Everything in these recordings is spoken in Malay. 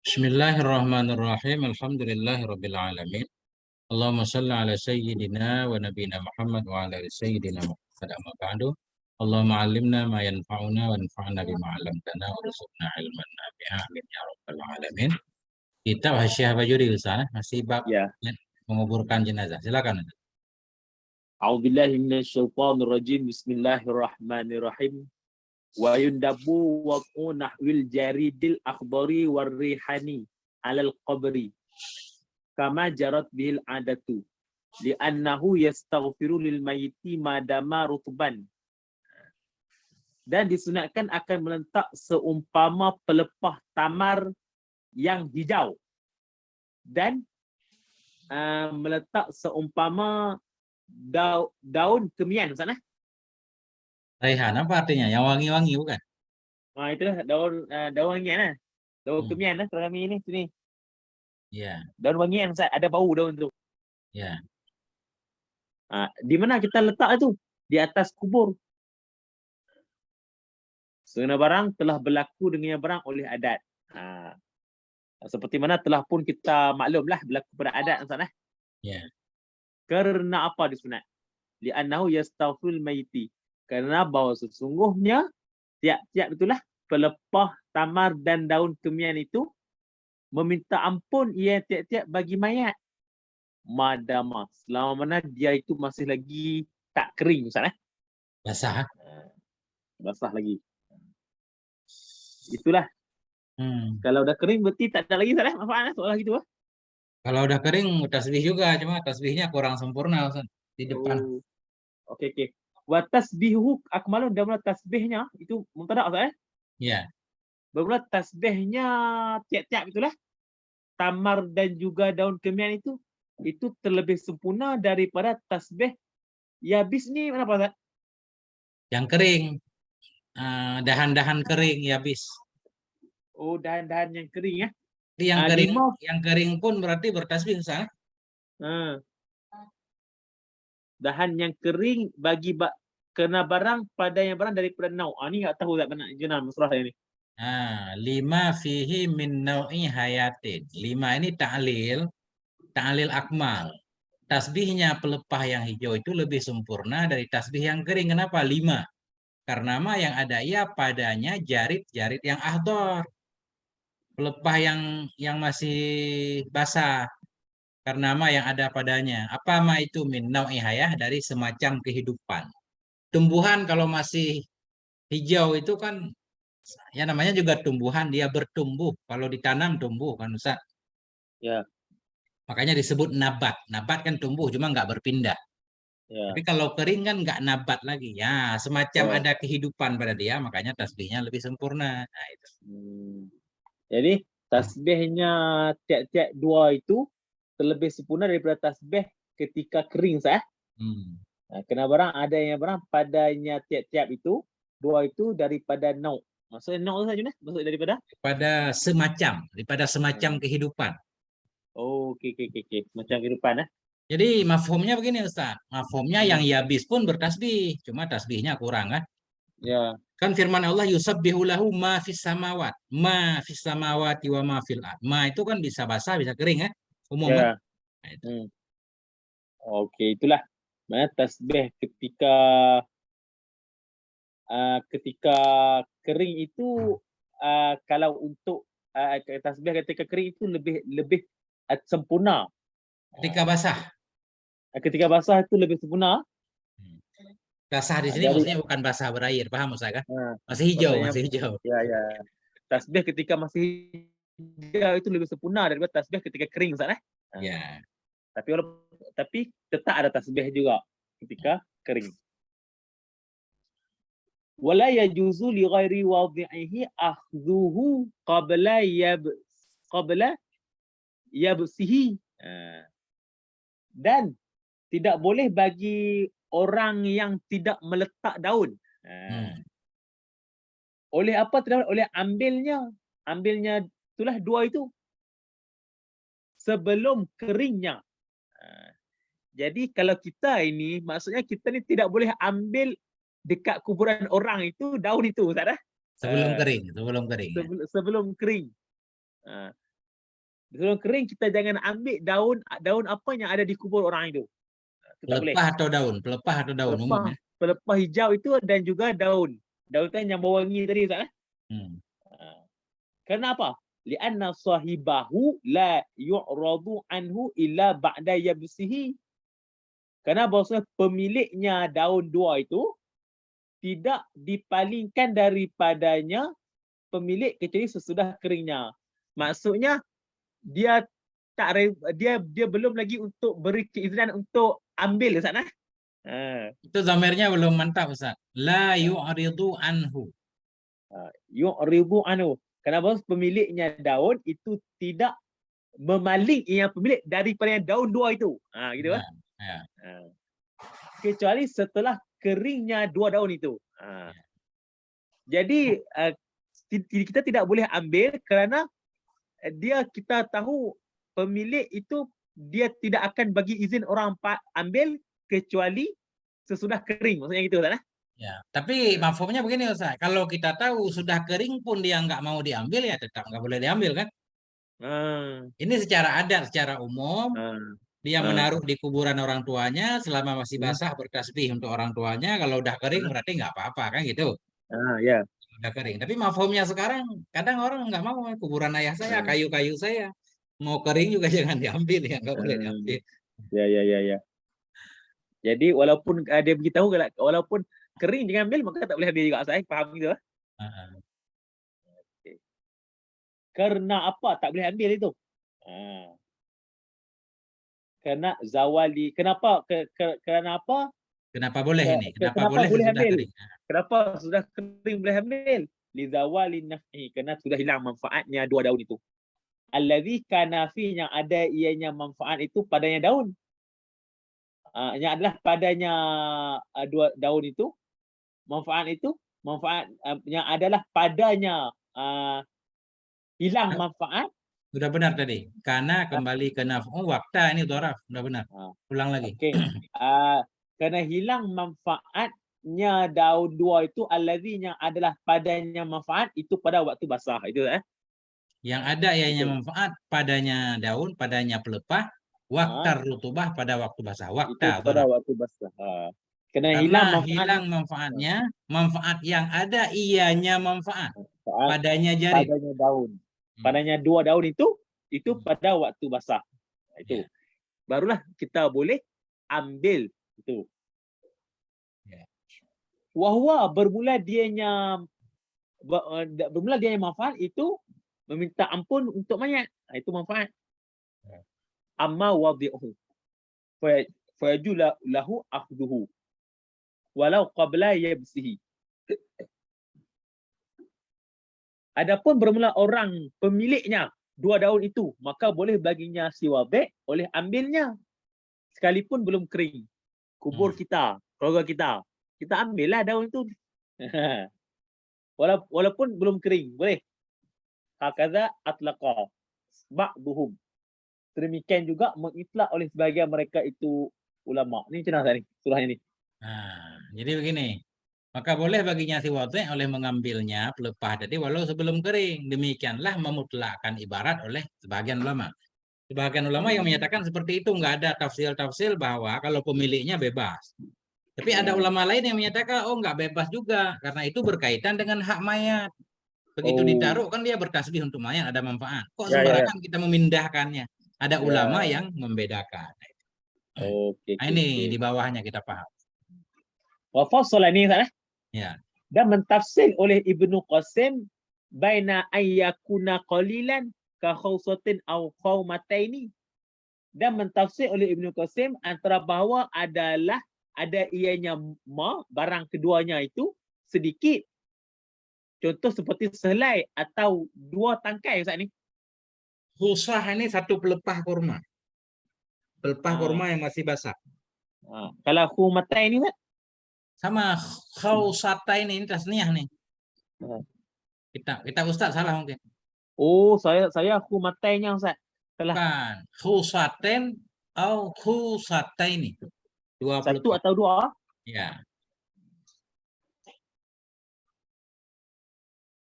Bismillahirrahmanirrahim. Alhamdulillahirabbil alamin. Allahumma shalli ala sayyidina wa nabiyina Muhammad wa ala ali sayyidina Muhammad amma ba'du. Allahumma 'allimna ma yanfa'una wa anfa'na bima 'allamtana warzuqna ilman nafi'a amin ya rabbal alamin. Kita Hasyiah Bajuri Ustaz, masih bab Ya. menguburkan jenazah. Silakan. A'udzubillahi minasyaitonir rajim. Bismillahirrahmanirrahim. Wa yundabu waqu nahwil jaridil akhbari warrihani alal qabri kama jarat bihil adatu li'annahu yastaghfiru lil mayyiti madama rutban. Dan disunatkan akan meletak seumpama pelepah tamar yang hijau dan meletak seumpama daun kemian, Ustaz. Raihan apa artinya? Yang wangi-wangi bukan? Itulah daun wangian lah. Daun kemian lah kalau kami ni sini. Ya. Daun wangian, Ustaz, ada bau daun tu. Ya. Di mana kita letak tu? Di atas kubur. Segala barang telah berlaku dengan barang oleh adat. Seperti mana telah pun kita maklumlah berlaku pada adat, Ustaz. Ya. Kerana apa disunat? Li'annahu yastaghfirul mayyiti. Kerana bahawa sesungguhnya tiap-tiap itulah pelepah tamar dan daun kemian itu meminta ampun ia tiap-tiap bagi mayat. Madama, selama mana dia itu masih lagi tak kering, Ustaz. Basah. Basah lagi. Itulah. Kalau dah kering berarti tak ada lagi, Ustaz. Manfaat soalan gitu. Kalau udah kering tasbih juga, cuma tasbihnya kurang sempurna Ustaz, di depan. Okey. Wa tasbihu akmalun, dan tasbihnya itu mubtada, Ustaz. Ya. Bermula tasbihnya tiap-tiap itulah tamar dan juga daun kemian itu terlebih sempurna daripada tasbih yabis ni. Kenapa, Ustaz? Yang kering, dahan-dahan kering yabis. Oh, dahan-dahan yang kering ya. Yang kering pun berarti bertasbih, Ustaz. Dahan yang kering bagi kena barang pada yang barang daripada nau. Ni enggak tahu tak benar jenam surah ini. Lima fihi min nau'i hayatin. Lima ini ta'lil akmal. Tasbihnya pelepah yang hijau itu lebih sempurna dari tasbih yang kering. Kenapa? 5. Karena yang ada ia padanya jarit-jarit yang ahdor. Pelepah yang masih basah. Karena yang ada padanya. Apa itu min nau'i hayah, dari semacam kehidupan. Tumbuhan kalau masih hijau itu kan ya namanya juga tumbuhan, dia bertumbuh. Kalau ditanam tumbuh kan Ustaz. Ya. Makanya disebut nabat. Nabat kan tumbuh cuma nggak berpindah. Ya. Tapi kalau kering kan nggak nabat lagi. Ya, semacam ada kehidupan pada dia, makanya tasbihnya lebih sempurna. Nah, itu. Jadi tasbihnya tiap-tiap dua itu terlebih sempurna daripada tasbih ketika kering, Ustaz. Kena barang ada yang barang padanya tiap-tiap itu dua itu daripada nau. Maksudnya nau saja ni? Maksud daripada semacam kehidupan. Okey. Macam kehidupan. Jadi mafhumnya begini Ustaz. Mafhumnya yang yabis pun bertasbih, cuma tasbihnya kurang kan? Ya. Kan firman Allah yusabbihu lahu ma fis samawat. Ma fis samawati wa ma fil ard. Ma itu kan bisa basah, bisa kering kan? Umum kan? Nah, itu. Okey, itulah. Mana tasbih ketika kering itu kalau untuk tasbih ketika kering itu lebih sempurna. Ketika basah. Ketika basah itu lebih sempurna. Basah di sini maksudnya bukan basah berair, paham Ustaz kan? Masih hijau. Ya. Tasbih ketika masih hijau itu lebih sempurna daripada tasbih ketika kering, Ustaz. Ya. Tapi tetap ada tasbih juga ketika kering. Wala yajuzu li ghairi wadhi'ihi akhdhuhu qabla yabsihi. Dan tidak boleh bagi orang yang tidak meletak daun. Oleh apa tidak boleh? Oleh ambilnya itulah dua itu sebelum keringnya. Jadi kalau kita ini, maksudnya kita ni tidak boleh ambil dekat kuburan orang itu daun itu, Ustaz. Sebelum kering. Sebelum kering. Sebelum kering kita jangan ambil daun apa yang ada di kubur orang itu. Itu tak boleh. Pelepah atau daun? Pelepah atau daun umum ya? Pelepah hijau itu dan juga daun. Daun kan yang berwangi tadi Ustaz. Kenapa? Lianna sahibahu la yu'radu anhu illa ba'da yabsihi. Karena bahawasanya pemiliknya daun dua itu tidak dipalingkan daripadanya pemilik kecuali sesudah keringnya. Maksudnya dia dia belum lagi untuk beri keizinan untuk ambil Ustaz nah. Itu zamirnya belum mantap Ustaz. La yu'ridu anhu. Yu'ridu anhu. Kenapa? Pemiliknya daun itu tidak memaling yang pemilik daripada daun dua itu. Gitu kan? Ya. Kecuali setelah keringnya dua daun itu. Jadi kita tidak boleh ambil kerana kita tahu pemilik itu dia tidak akan bagi izin orang ambil kecuali sesudah kering. Maksudnya gitu Ustaz. Ya, tapi mafhumnya begini Ustaz. Kalau kita tahu sudah kering pun dia nggak mau diambil ya tetap nggak boleh diambil kan? Ini secara adat, secara umum dia menaruh di kuburan orang tuanya selama masih basah bertasbih untuk orang tuanya. Kalau udah kering berarti nggak apa-apa kan gitu. Ya. Udah kering. Tapi mafhumnya sekarang kadang orang nggak mau kuburan ayah saya, kayu-kayu saya mau kering juga jangan diambil ya, nggak boleh diambil. Ya. Jadi walaupun dia beritahu walaupun kering jangan ambil maka tak boleh ambil juga saya faham gitu. Karena apa tak boleh ambil itu? Karena zawali. Kenapa? Kerana apa? Kenapa boleh ini? Kenapa Kenapa boleh boleh sesudah ambil? kering? Kenapa sudah kering boleh ambil? Li zawali naf'i, kerana sudah hilang manfaatnya dua daun itu. Allazi kana fi, yang ada ianya manfaat itu padanya daun. Yang adalah padanya dua daun itu, manfaat yang adalah padanya hilang manfaat. Sudah benar tadi. Karena kembali ke naf'u wakta ini dharaf. Sudah benar. Ulang lagi. Okey. Kerana hilang manfaatnya daun dua itu, allazi yang adalah padanya manfaat itu pada waktu basah. Itu Yang ada ianya manfaat padanya daun, padanya pelepah, waktar rutubah pada waktu basah. Wakta itu pada dharaf. waktu basah. Kena Karena hilang manfaatnya, manfaat yang ada ianya manfaat padanya jari. Padanya daun. Padanya dua daun itu pada waktu basah. Itu. Barulah kita boleh ambil itu. Wahwa bermula dianya manfaat itu meminta ampun untuk mayat. Itu manfaat. Amma wadi'uhu fayajula lahu akhduhu walau qabla yabsihi. Adapun bermula orang pemiliknya dua daun itu, maka boleh baginya si wadi' oleh ambilnya sekalipun belum kering. Kubur kita, keluarga kita ambillah daun itu. Walaupun belum kering, boleh. Hakaza atlaqa ba'duhum. Demikian juga mengitlak oleh sebahagian mereka itu ulama. Ini macam mana ni surahnya ni? Jadi begini. Maka boleh baginya si wadi' oleh mengambilnya pelepah tadi walau sebelum kering. Demikianlah memutlakkan ibarat oleh sebagian ulama. Sebagian ulama yang menyatakan seperti itu, nggak ada tafsir bahwa kalau pemiliknya bebas. Tapi ada ulama lain yang menyatakan oh nggak bebas juga karena itu berkaitan dengan hak mayat. Begitu ditaruh kan dia bertasbih untuk mayat ada manfaat. Kok sembarangan kita memindahkannya? Ada ulama yang membedakan. Nah, ini di bawahnya kita paham. Wa fassala ni kan? Ya. Dan mentafsir oleh Ibnu Qasim baina ayyakuna qalilan ka khawsatin aw qawmataini. Dan mentafsir oleh Ibnu Qasim antara bahawa adalah ada ianya barang keduanya itu sedikit. Contoh seperti sehelai atau dua tangkai Ustaz ni. Khusah ini satu pelepah kurma. Pelepah kurma yang masih basah. Kalau khumatai ni Ustaz? Sama khawsatain ini tasniah nih. Kita Ustaz salah mungkin. Oh, saya khumatainya Ustaz. Bukan. Khusatain atau khusataini. Dua Satu pelepah. atau dua? Ya.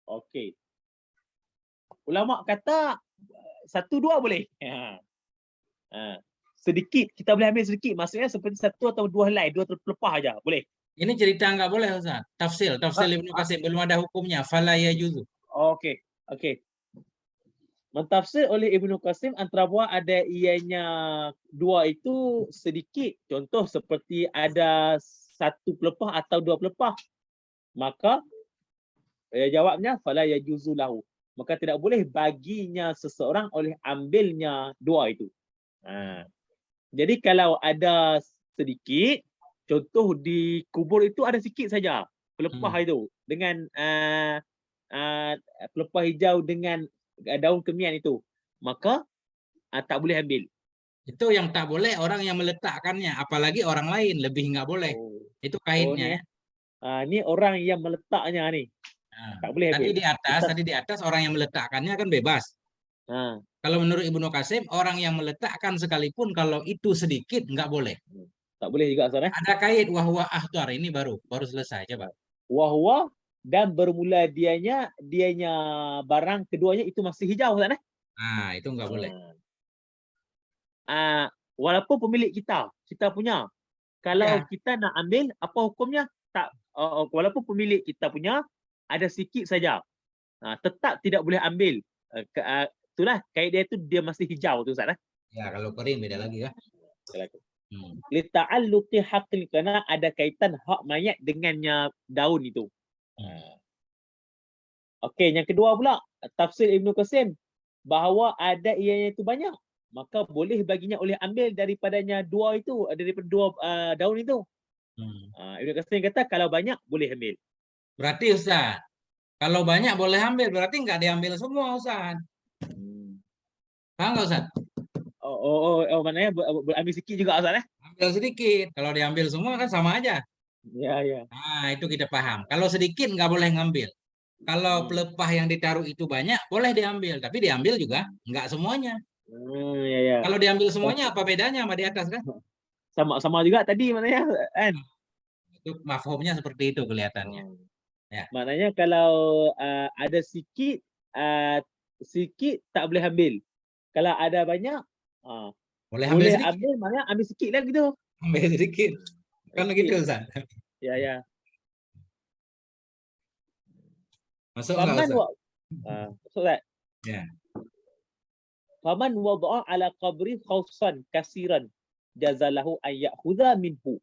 Okey. Ulama kata satu dua boleh. Sedikit kita boleh ambil sedikit, maksudnya seperti satu atau dua helai, dua terpelepah aja boleh. Ini cerita nggak boleh Ustaz. Tafsir Ibnu Katsir belum ada hukumnya. Fala yajuzu. Okey, okey. Mentafsir oleh Ibnu Qasim antara buah ada ianya dua itu sedikit. Contoh seperti ada satu pelepah atau dua pelepah. Maka jawabnya fala yajuzu lahu. Maka tidak boleh baginya seseorang oleh ambilnya dua itu. Jadi kalau ada sedikit, contoh di kubur itu ada sikit saja pelepah itu dengan pelepah hijau dengan daun kemian itu, maka tak boleh ambil. Itu yang tak boleh orang yang meletakkannya, apalagi orang lain lebih nggak boleh. Itu kaidnya. Ni orang yang meletaknya ni. Tak boleh ambil. Tadi di atas orang yang meletakkannya kan bebas. Kalau menurut Ibnu Qasim, orang yang meletakkan sekalipun kalau itu sedikit nggak boleh. Tak boleh juga Ustaz. Ada kait wahwa ahtar, ini baru selesai coba. Wahwa dan bermula dianya barang keduanya itu masih hijau Ustaz. Itu nggak boleh. Walaupun pemilik kita punya, kalau kita nak ambil, apa hukumnya? Tak, walaupun pemilik kita punya ada sikit saja, tetap tidak boleh ambil. Itulah kaedah itu, dia masih hijau tu Ustaz. Ya, kalau kering beda lagi kan. Li ta'alluqi haqqil, kerana ada kaitan hak mayat dengannya daun itu. Okey, yang kedua pula tafsir Ibnu Qasim bahawa ada ianya itu banyak, maka boleh baginya oleh ambil daripadanya dua itu, daripada dua daun itu. Ibnu Qasim kata kalau banyak boleh ambil. Berarti Ustaz, kalau banyak boleh ambil, berarti nggak diambil semua Ustaz. Paham nggak Ustaz? Maknanya ambil sikit juga Ustaz. Ambil sedikit. Kalau diambil semua kan sama aja. Ya. Itu kita paham. Kalau sedikit nggak boleh ngambil. Kalau pelepah yang ditaruh itu banyak, boleh diambil. Tapi diambil juga nggak semuanya. Ya. Kalau diambil semuanya, apa bedanya sama di atas kan? Sama juga tadi maknanya kan. Itu mafhumnya seperti itu kelihatannya. Ya. Maknanya kalau ada sikit tak boleh ambil. Kalau ada banyak boleh ambil, maknanya ambil sikit lah gitu. Ambil sedikit. Kan begitu Ustaz. Ya. Masuk enggak Ustaz? Masuk tak? Ya. Faman wada'a ala qabri khawsan kasiran jazalahu an ya'khudha minhu.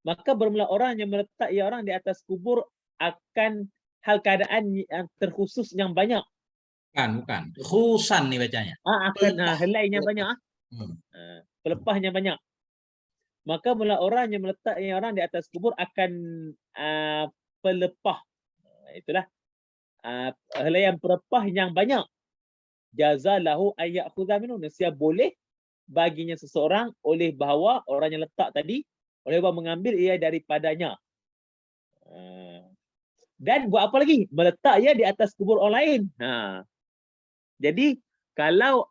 Maka bermula orang yang meletak orang di atas kubur akan hal keadaan yang terkhusus yang banyak. Bukan. Khusan nih bacanya. Akan helainya banyak. Pelepahnya banyak. Maka mula orang yang meletak orang di atas kubur akan pelepah. Itulah helaian pelepah yang banyak. Jazalahu an ya'khudha minhu. Nescaya boleh baginya seseorang oleh bahawa orang yang letak tadi oleh bahawa mengambil ia daripadanya. Dan buat apa lagi? Meletak ia di atas kubur orang lain. Jadi kalau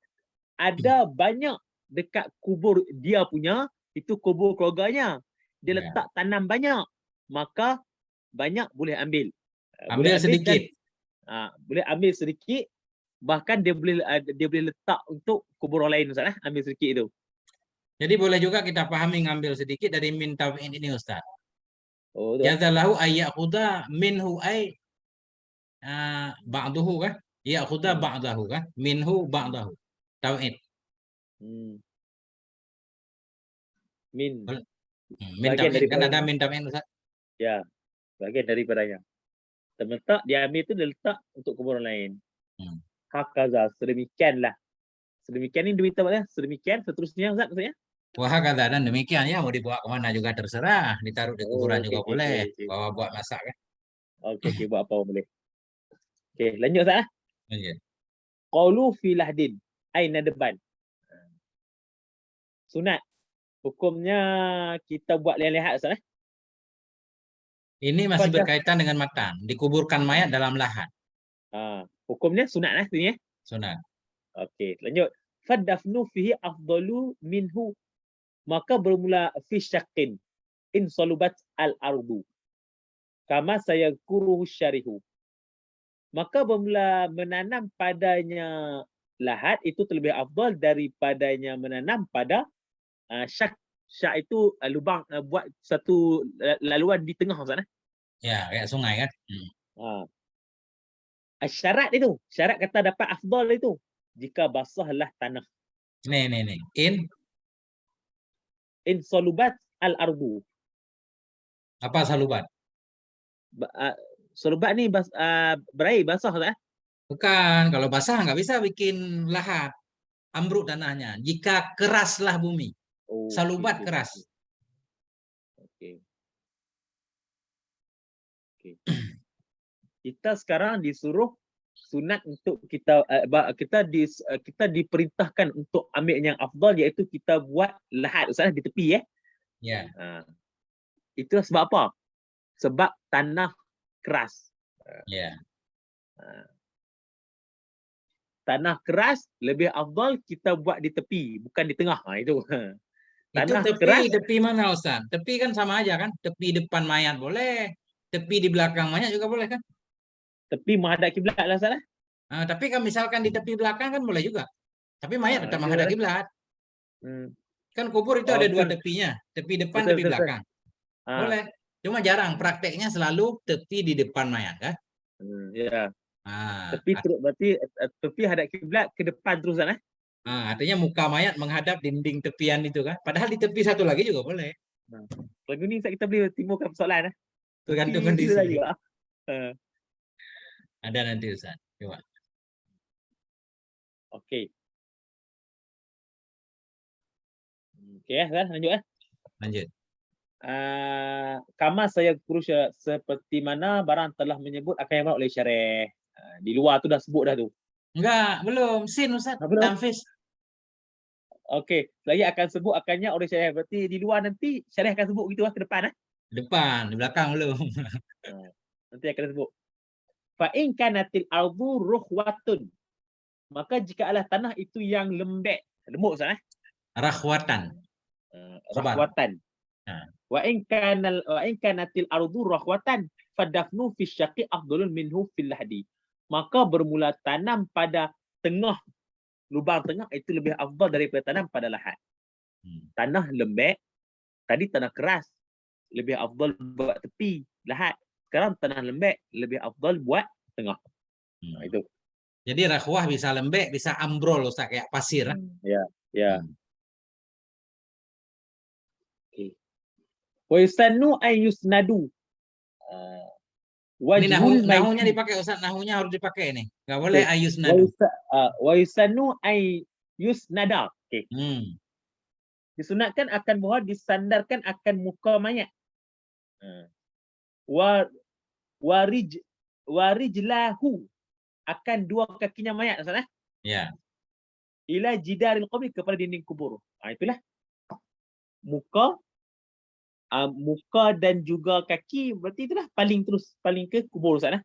ada banyak dekat kubur dia punya, itu kubur keluarganya, dia letak tanam banyak, maka banyak boleh ambil. Ambil sedikit. Boleh ambil sedikit, bahkan dia boleh letak untuk kubur orang lain Ustaz, ambil sedikit itu. Jadi boleh juga kita pahami ngambil sedikit dari min tawin ini Ustaz. Jazalahu ayyakhuda minhu ay ba'dahu kan? Ya'khudha ba'dahu kan? Minhu ba'dahu. Tawin. Min tawin kan ada min tawin Ustaz. Ya, bagian daripadanya. Terletak dia ambil itu, dia letak untuk kubur orang lain. Hakaza, sedemikianlah. Sedemikian ini diberitahu ya, sedemikian seterusnya Ustaz maksudnya. Kata dan demikian ya, mau dibawa kemana juga terserah, ditaruh di kuburan juga boleh, bawa buat masak kan. Okey, buat apa boleh. Okey, lanjut Ustaz. Lanjut. Qaulu fi lahdin aina deban. Sunat. Hukumnya kita buat lihat Ustaz. Ini masih berkaitan dengan makan, dikuburkan mayat dalam lahan. Hukumnya sunat sini ya. Sunat. Okey, lanjut. Fadafnu fihi afdalu minhu. Maka bermula fi syaqqin in salubat al-ardu. Kama sayadkuruhu syarihu. Maka bermula menanam padanya lahat itu terlebih afdal daripadanya menanam pada syak. Syak itu lubang, buat satu laluan di tengah Ustaz. Ya, kayak sungai kan. Syarat itu, syarat kata dapat afdal itu jika basahlah tanah. Nih. In solubat al-ardu. Apa salubat? Solubat ni berair basah tak? Bukan, kalau basah nggak bisa bikin lahat. Ambruk tanahnya. Jika keraslah bumi. Oh, Salubat okey, keras. okey. Kita sekarang disuruh sunat untuk kita kita diperintahkan untuk ambil yang afdal, iaitu kita buat lahat Ustaz di tepi Ya. Itu sebab apa? Sebab tanah keras. Ya. Tanah keras lebih afdal kita buat di tepi, bukan di tengah. Itu. Itu Tanah keras, tepi mana Ustaz? Tepi kan sama aja kan? Tepi depan mayat boleh, tepi di belakang mayat juga boleh kan? tepi menghadap kiblat lah Ustaz. Tapi kan misalkan di tepi belakang kan boleh juga. Tapi mayat tetap Itu menghadap Ustaz. kiblat. Kan kubur itu Oh, ada dua betul. tepinya, tepi depan, Betul, tepi betul, betul. belakang. Boleh. Cuma jarang, prakteknya selalu tepi di depan mayat kan? Ya. Ah, Tepi terus berarti tepi hadap kiblat ke depan terus kan? artinya muka mayat menghadap dinding tepian itu kan? Padahal di tepi satu lagi juga boleh. Lagu ni Ustaz, kita boleh timbulkan persoalan Tergantung Tepi situ lah kondisi. juga. Ada nanti Ustaz. Coba. Okey. Okey Ustaz, lanjut Lanjut. Kama saya kurusya, seperti mana barang telah menyebut akan yang oleh syarih. Di luar tu dah sebut dah tu. Enggak, belum. Sin Ustaz. Belum? Tanfis. Okey, saya akan sebut akannya oleh syarih. Berarti di luar nanti syarih akan sebut gitu ke depan Depan, di belakang belum. Nanti akan sebut. Fa in kanatil ardu ruhwatun. Maka jika adalah tanah itu yang lembek, lembut Ustaz Rahwatan. Khabar. rahwatan. Wa in kanatil ardu rahwatan fadafnu fi syaqi afdalun minhu fil lahdi. Maka bermula tanam pada tengah, lubang tengah itu lebih afdal daripada tanam pada lahat. Tanah lembek, tadi tanah keras, lebih afdal buat tepi lahat. Sekarang tanah lembek, lebih afdal buat tengah. Itu. Jadi rakhwah bisa lembek, bisa ambrol Ustaz, kayak pasir. Ya. Okey. Wa yusannu an yusnadu. Ini nahunya dipakai Ustaz, nahunya harus dipakai nih. Enggak boleh ayusnadu. Wa yusannu ay yusnada. Okey. Disunatkan akan bahawa disandarkan akan muka mayat. Warijlahu akan dua kakinya mayat Ustaz Ya. Ila jidaril qabri, kepada dinding kubur. Itulah. Muka dan juga kaki, berarti itulah paling ke kubur Ustaz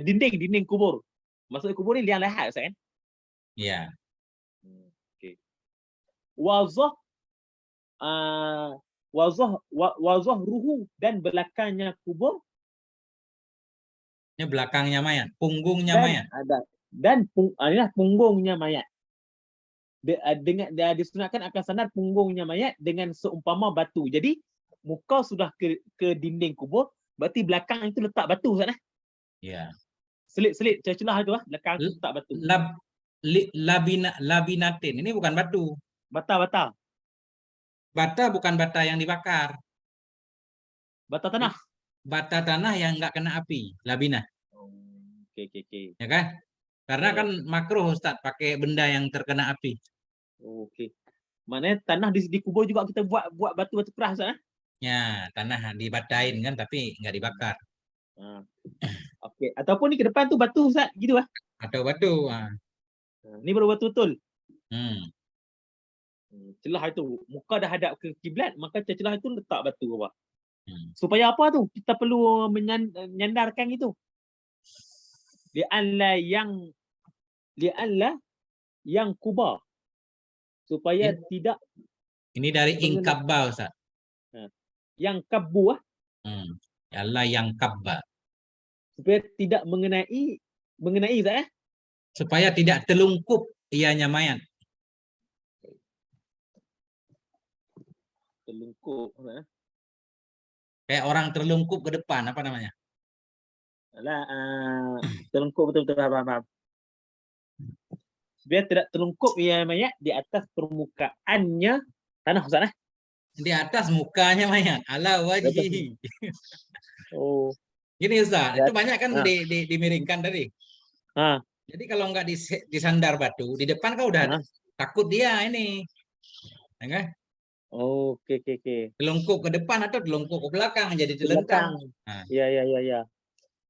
dinding kubur. Maksud kubur ni liang lahat Ustaz kan? Ya. Okey. Wazah ruhu, dan belakangnya kubur. Ini belakangnya mayat, punggungnya mayat. Dan inilah punggungnya mayat. Dengan disunatkan akan sandar punggungnya mayat dengan seumpama batu. Jadi muka sudah ke dinding kubur, berarti belakang itu letak batu Ustaz Ya. Selit-selit celah-celah itu belakang itu letak batu. Labinatin. Ini bukan batu. Bata. Bata bukan bata yang dibakar. Bata tanah. Bata tanah yang nggak kena api, labinah. Okey. Ya kan? Karena kan makruh Ustaz pakai benda yang terkena api. Okey. Maknanya tanah di kubur juga kita buat batu-batu keras Ya, tanah dibatain kan tapi nggak dibakar. Okey. Ataupun ni ke depan tu batu Ustaz, gitu Atau batu. Ni baru batu betul. Celah itu, muka dah hadap ke kiblat, maka celah itu letak batu bawah. Supaya apa tu? Kita perlu menyandarkan itu. Li'alla yang kubah. Supaya tidak. Ini dari ingkabba Ustaz. Yang kabbu Allah yang kabba. Supaya tidak mengenai Ustaz Supaya tidak telungkup ianya mayat. Terlungkup. Kayak orang terlungkup ke depan, apa namanya? Alah, terlungkup betul-betul, faham. Biar tidak terlungkup ia mayat di atas permukaannya tanah, Ustaz. Di atas mukanya mayat. Ala wajhihi. Oh, Gini Ustaz, ya. itu banyak kan dimiringkan tadi. Jadi kalau nggak disandar batu, di depan kau udah takut dia ini. Ya kan? Oke. Telungkup ke depan atau telungkup ke belakang, jadi Ke belakang. telentang. Nah, Ya.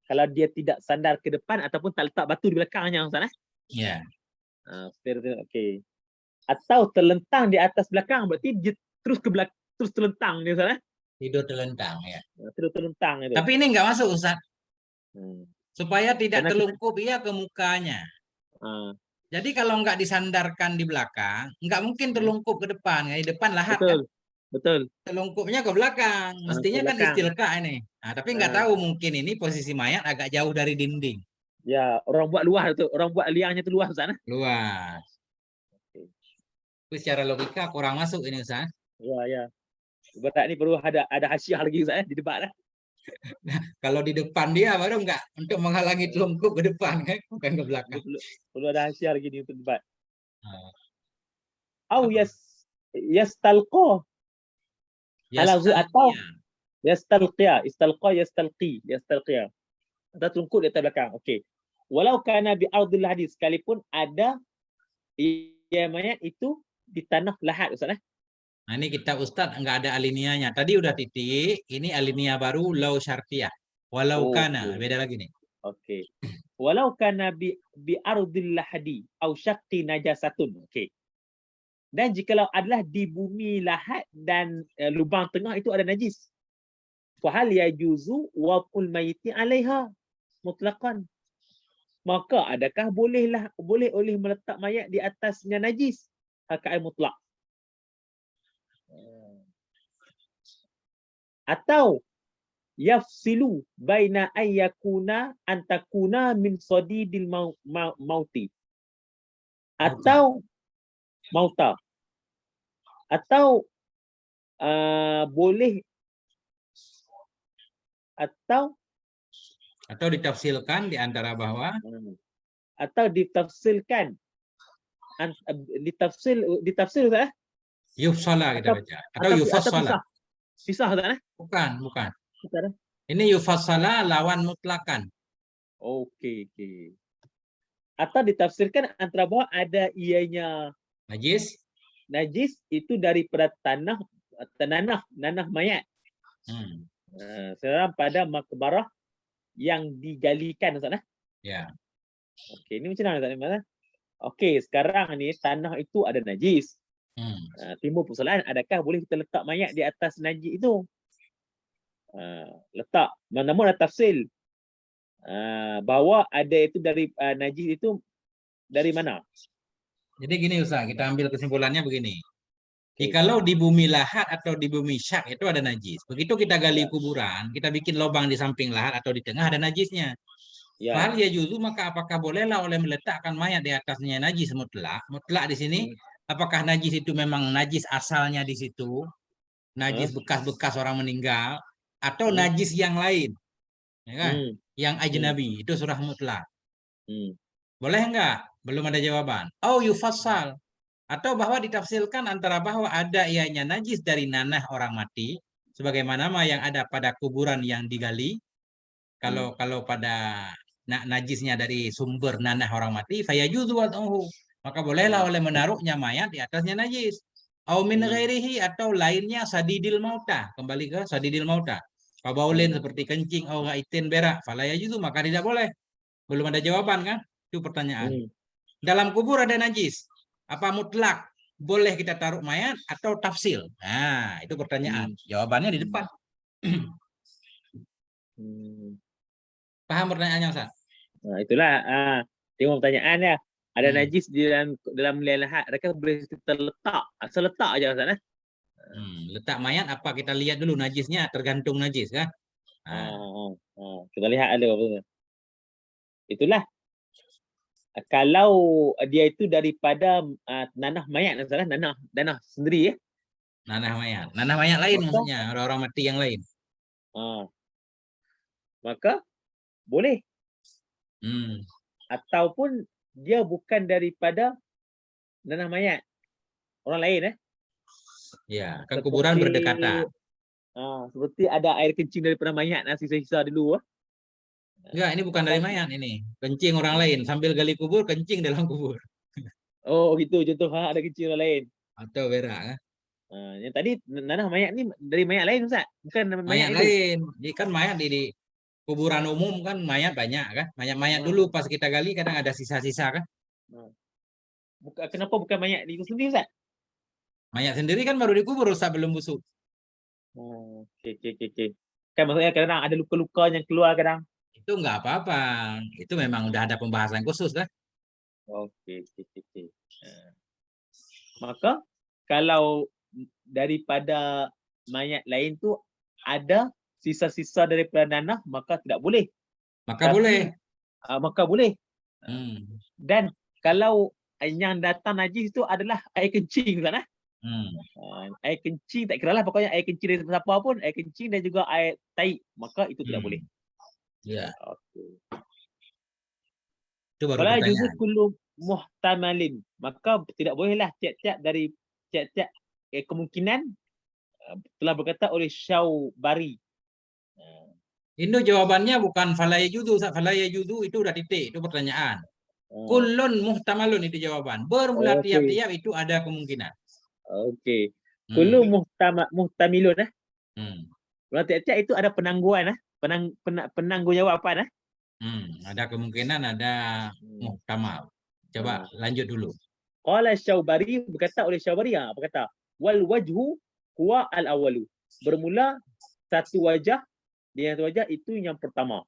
Kalau dia tidak sandar ke depan ataupun tak letak batu di belakangnya, Ustaz. ya. Okey. Atau terlentang di atas belakang, berarti dia terus ke belakang, terus terlentang dia, Ustaz. Tidur telentang ya. Terus terlentang itu. Tapi ini nggak masuk Ustaz. Supaya tidak Karena telungkup ia ke mukanya. Jadi kalau nggak disandarkan di belakang, nggak mungkin terlungkup ke depan. Di depan lahat kan. betul. Telungkupnya ke belakang. Ke Mestinya kan belakang. istilka ini. Nah, tapi nggak tahu mungkin ini posisi mayat agak jauh dari dinding. Ya, orang buat luas itu, orang buat liangnya itu luas sana. Luas. Tapi secara logika kurang masuk ini Ustaz. Ya. Berat ni perlu ada hasiah lagi Ustaz di debat lah. Kalau di depan dia baru nggak untuk menghalangi telungkup ke depan kan, bukan ke belakang. Perlu ada hasiah lagi di untuk debat. Nah, Au yastalqa. Atau yastalqiya, yastalqiya. Atau telungkup di atas belakang. Okey. Walau kana bi ardil hadis, sekalipun ada ia mayat itu di tanah lahat, Ustaz. Nah, ini kitab Ustadz nggak ada alinianya. Tadi udah titik, ini alinea baru lau syartiyah. Walau kana, beda lagi nih. Okey. Walau kana bi ardil lahadi au syaqqi najasatun. Okey. Dan jikalau adalah di bumi lahat dan lubang tengah itu ada najis. Fahal yajuzu waqul mayyiti 'alaiha mutlaqan. Maka adakah boleh oleh meletak mayat di atasnya najis? Hakal mutlak. Atau yafsilu baina ayyakuna antakuna min sadidil mauti. Atau mauta. Atau boleh atau ditafsirkan di antara bahwa atau ditafsirkan ditafsir Ustaz? Yufsala kita baca atau yufassala. Pisah Ustaz? Bukan. Ustaz? Ini yufassala lawan mutlakan. Okey. Atau ditafsirkan antara bahwa ada ianya najis itu daripada tanah mayat. Sekarang pada makbarah yang digalikan, Ustaz. Ya. Okey, ini macam mana Ustaz? Okey, sekarang ni tanah itu ada najis. Timbul persoalan, adakah boleh kita letak mayat di atas najis itu? Letak. Namun ada tafsir bahawa ada itu dari najis itu dari mana? Jadi gini Ustaz, kita ambil kesimpulannya begini. Kalau di bumi lahat atau di bumi syak itu ada najis. Begitu kita gali kuburan, kita bikin lubang di samping lahat atau di tengah ada najisnya. Fahal ya juzu, maka apakah bolehlah oleh meletakkan mayat di atasnya najis mutlak? Mutlak di sini, apakah najis itu memang najis asalnya di situ? Najis bekas-bekas orang meninggal atau najis yang lain? Ya kan? Yang ajnabi, itu surah mutlak. Boleh enggak? Belum ada jawaban. Yufassal. Atau bahwa ditafsirkan antara bahwa ada ianya najis dari nanah orang mati, sebagaimana yang ada pada kuburan yang digali. Kalau pada najisnya dari sumber nanah orang mati, fayajuzu wad'uhu, maka bolehlah oleh menaruhnya mayat di atasnya najis. Au min ghairihi, atau lainnya sadidil mauta, kembali ke sadidil mauta. Kabaulin seperti kencing, au ghaitin berak, fala yajuzu, maka tidak boleh. Belum ada jawaban kan? Itu pertanyaan. Dalam kubur ada najis. Apa mutlak boleh kita taruh mayat atau tafsil? Nah, itu pertanyaan. Jawabannya di depan. Paham pertanyaannya, Ustaz? Nah, itulah tengok pertanyaannya. Ada najis di dalam lahat, adakah boleh kita letak? Asal letak aja Ustaz. Letak mayat apa kita lihat dulu najisnya, tergantung najis kan? Kita lihat ada apa. Itulah Kalau dia itu daripada nanah mayat, salah nanah sendiri ya. Nanah mayat. Nanah mayat lain Maka, maksudnya, orang-orang mati yang lain. Maka boleh. Hmm. Ataupun dia bukan daripada nanah mayat orang lain Ya, kan kuburan berdekatan. Seperti ada air kencing daripada mayat sisa-sisa dulu. Enggak, ini bukan dari mayat ini. Kencing orang lain. Sambil gali kubur, kencing dalam kubur. Oh gitu contoh ada kencing orang lain. Atau berak. Kan? Yang tadi nanah mayat ni dari mayat lain Ustaz, bukan mayat Mayat itu. lain. Jadi kan mayat di kuburan umum kan mayat banyak kan. Mayat-mayat dulu pas kita gali kadang ada sisa-sisa kan. Kenapa bukan mayat itu sendiri Ustaz? Mayat sendiri kan baru dikubur Ustaz, belum busuk. Okey. Kan maksudnya kadang ada luka-luka yang keluar kadang. Itu enggak apa-apa. Itu memang udah ada pembahasan khusus kan. Okey. Maka kalau daripada mayat lain tu ada sisa-sisa daripada nanah, maka tidak boleh. Maka boleh. Maka boleh. Hmm. Dan kalau yang datang najis itu adalah air kencing kan? Air kencing tak kira lah, pokoknya air kencing dari siapa pun, air kencing dan juga air tai, maka itu tidak boleh. Ya. Okey. Itu baru Wala juzu pertanyaan. kullu muhtamalin, maka tidak bolehlah tiap-tiap kemungkinan telah berkata oleh Syawbari. Itu jawabannya bukan falaya judu. Falaya judu itu udah titik. Itu pertanyaan. Kullun muhtamalun itu jawaban. Bermula tiap-tiap itu ada kemungkinan. Okey. Kullu muhtamilun Kalau tiap-tiap itu ada penangguhan penanggung jawaban Ada kemungkinan, ada muhtamal. Coba lanjut dulu. Qala Syawbari, berkata oleh Syawbari apa kata? Wal wajhu huwa al awalu. Bermula satu wajah, dia satu wajah itu yang pertama.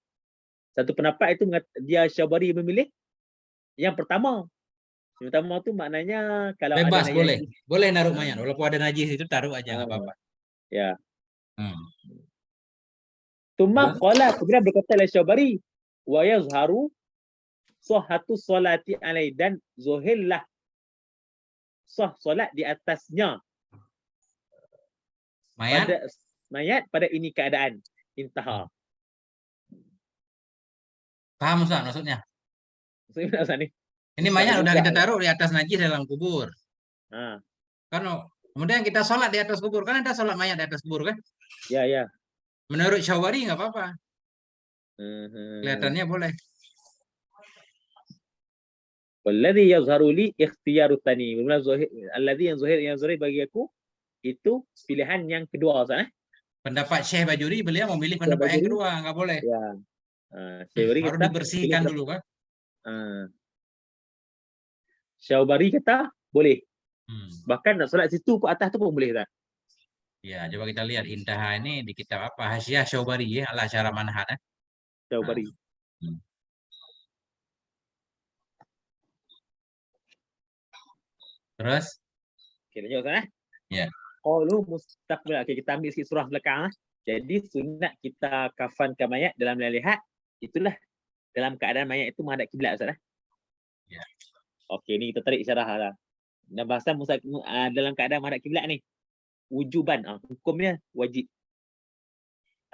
Satu pendapat itu dia Syawbari memilih yang pertama. Yang pertama tu maknanya kalau Bebas ada boleh. najis. Boleh naruh mayat. Walaupun ada najis itu taruh aja nggak apa-apa. Ya. Hmm. Tuma qala, kemudian berkata oleh Syawbari wa yazharu sahhatu salati alai, dan zuhillah sah solat di atasnya Mayat? pada mayat pada ini keadaan. Intaha. Paham Ustaz maksudnya? Maksudnya Ustaz ni. Ini mayat udah kita taruh di atas najis dalam kubur. Kan kemudian kita sholat di atas kubur. Kan ada sholat mayat di atas kubur kan? Ya. Menurut Syawbari nggak apa-apa. Kelihatannya boleh. Walladhi yazharu li ikhtiyaru tani. Alladhi yang zahir bagi aku itu pilihan yang kedua Ustaz. Pendapat Syekh Bajuri, beliau memilih pendapat yang kedua, nggak boleh. Ya. Syawbari harus kata dibersihkan dulu kan. Syawbari kata boleh. Bahkan nak solat situ ke atas tu pun boleh tak? Ya, coba kita lihat intaha ini di kitab apa? Hasyiah Syawbari ya, ala syarah manhaj. Syawbari. Terus? Okey, lanjut Ustaz. Ya. Qalu mustaqbil. Okey, kita ambil sikit surah belakang. Jadi sunat kita kafankan mayat dalam lihat itulah dalam keadaan mayat itu menghadap kiblat Ustaz. Ya. Okey, ni kita tarik syarah lah. Dan bahasan dalam keadaan menghadap kiblat ni wujuban, hukumnya wajib.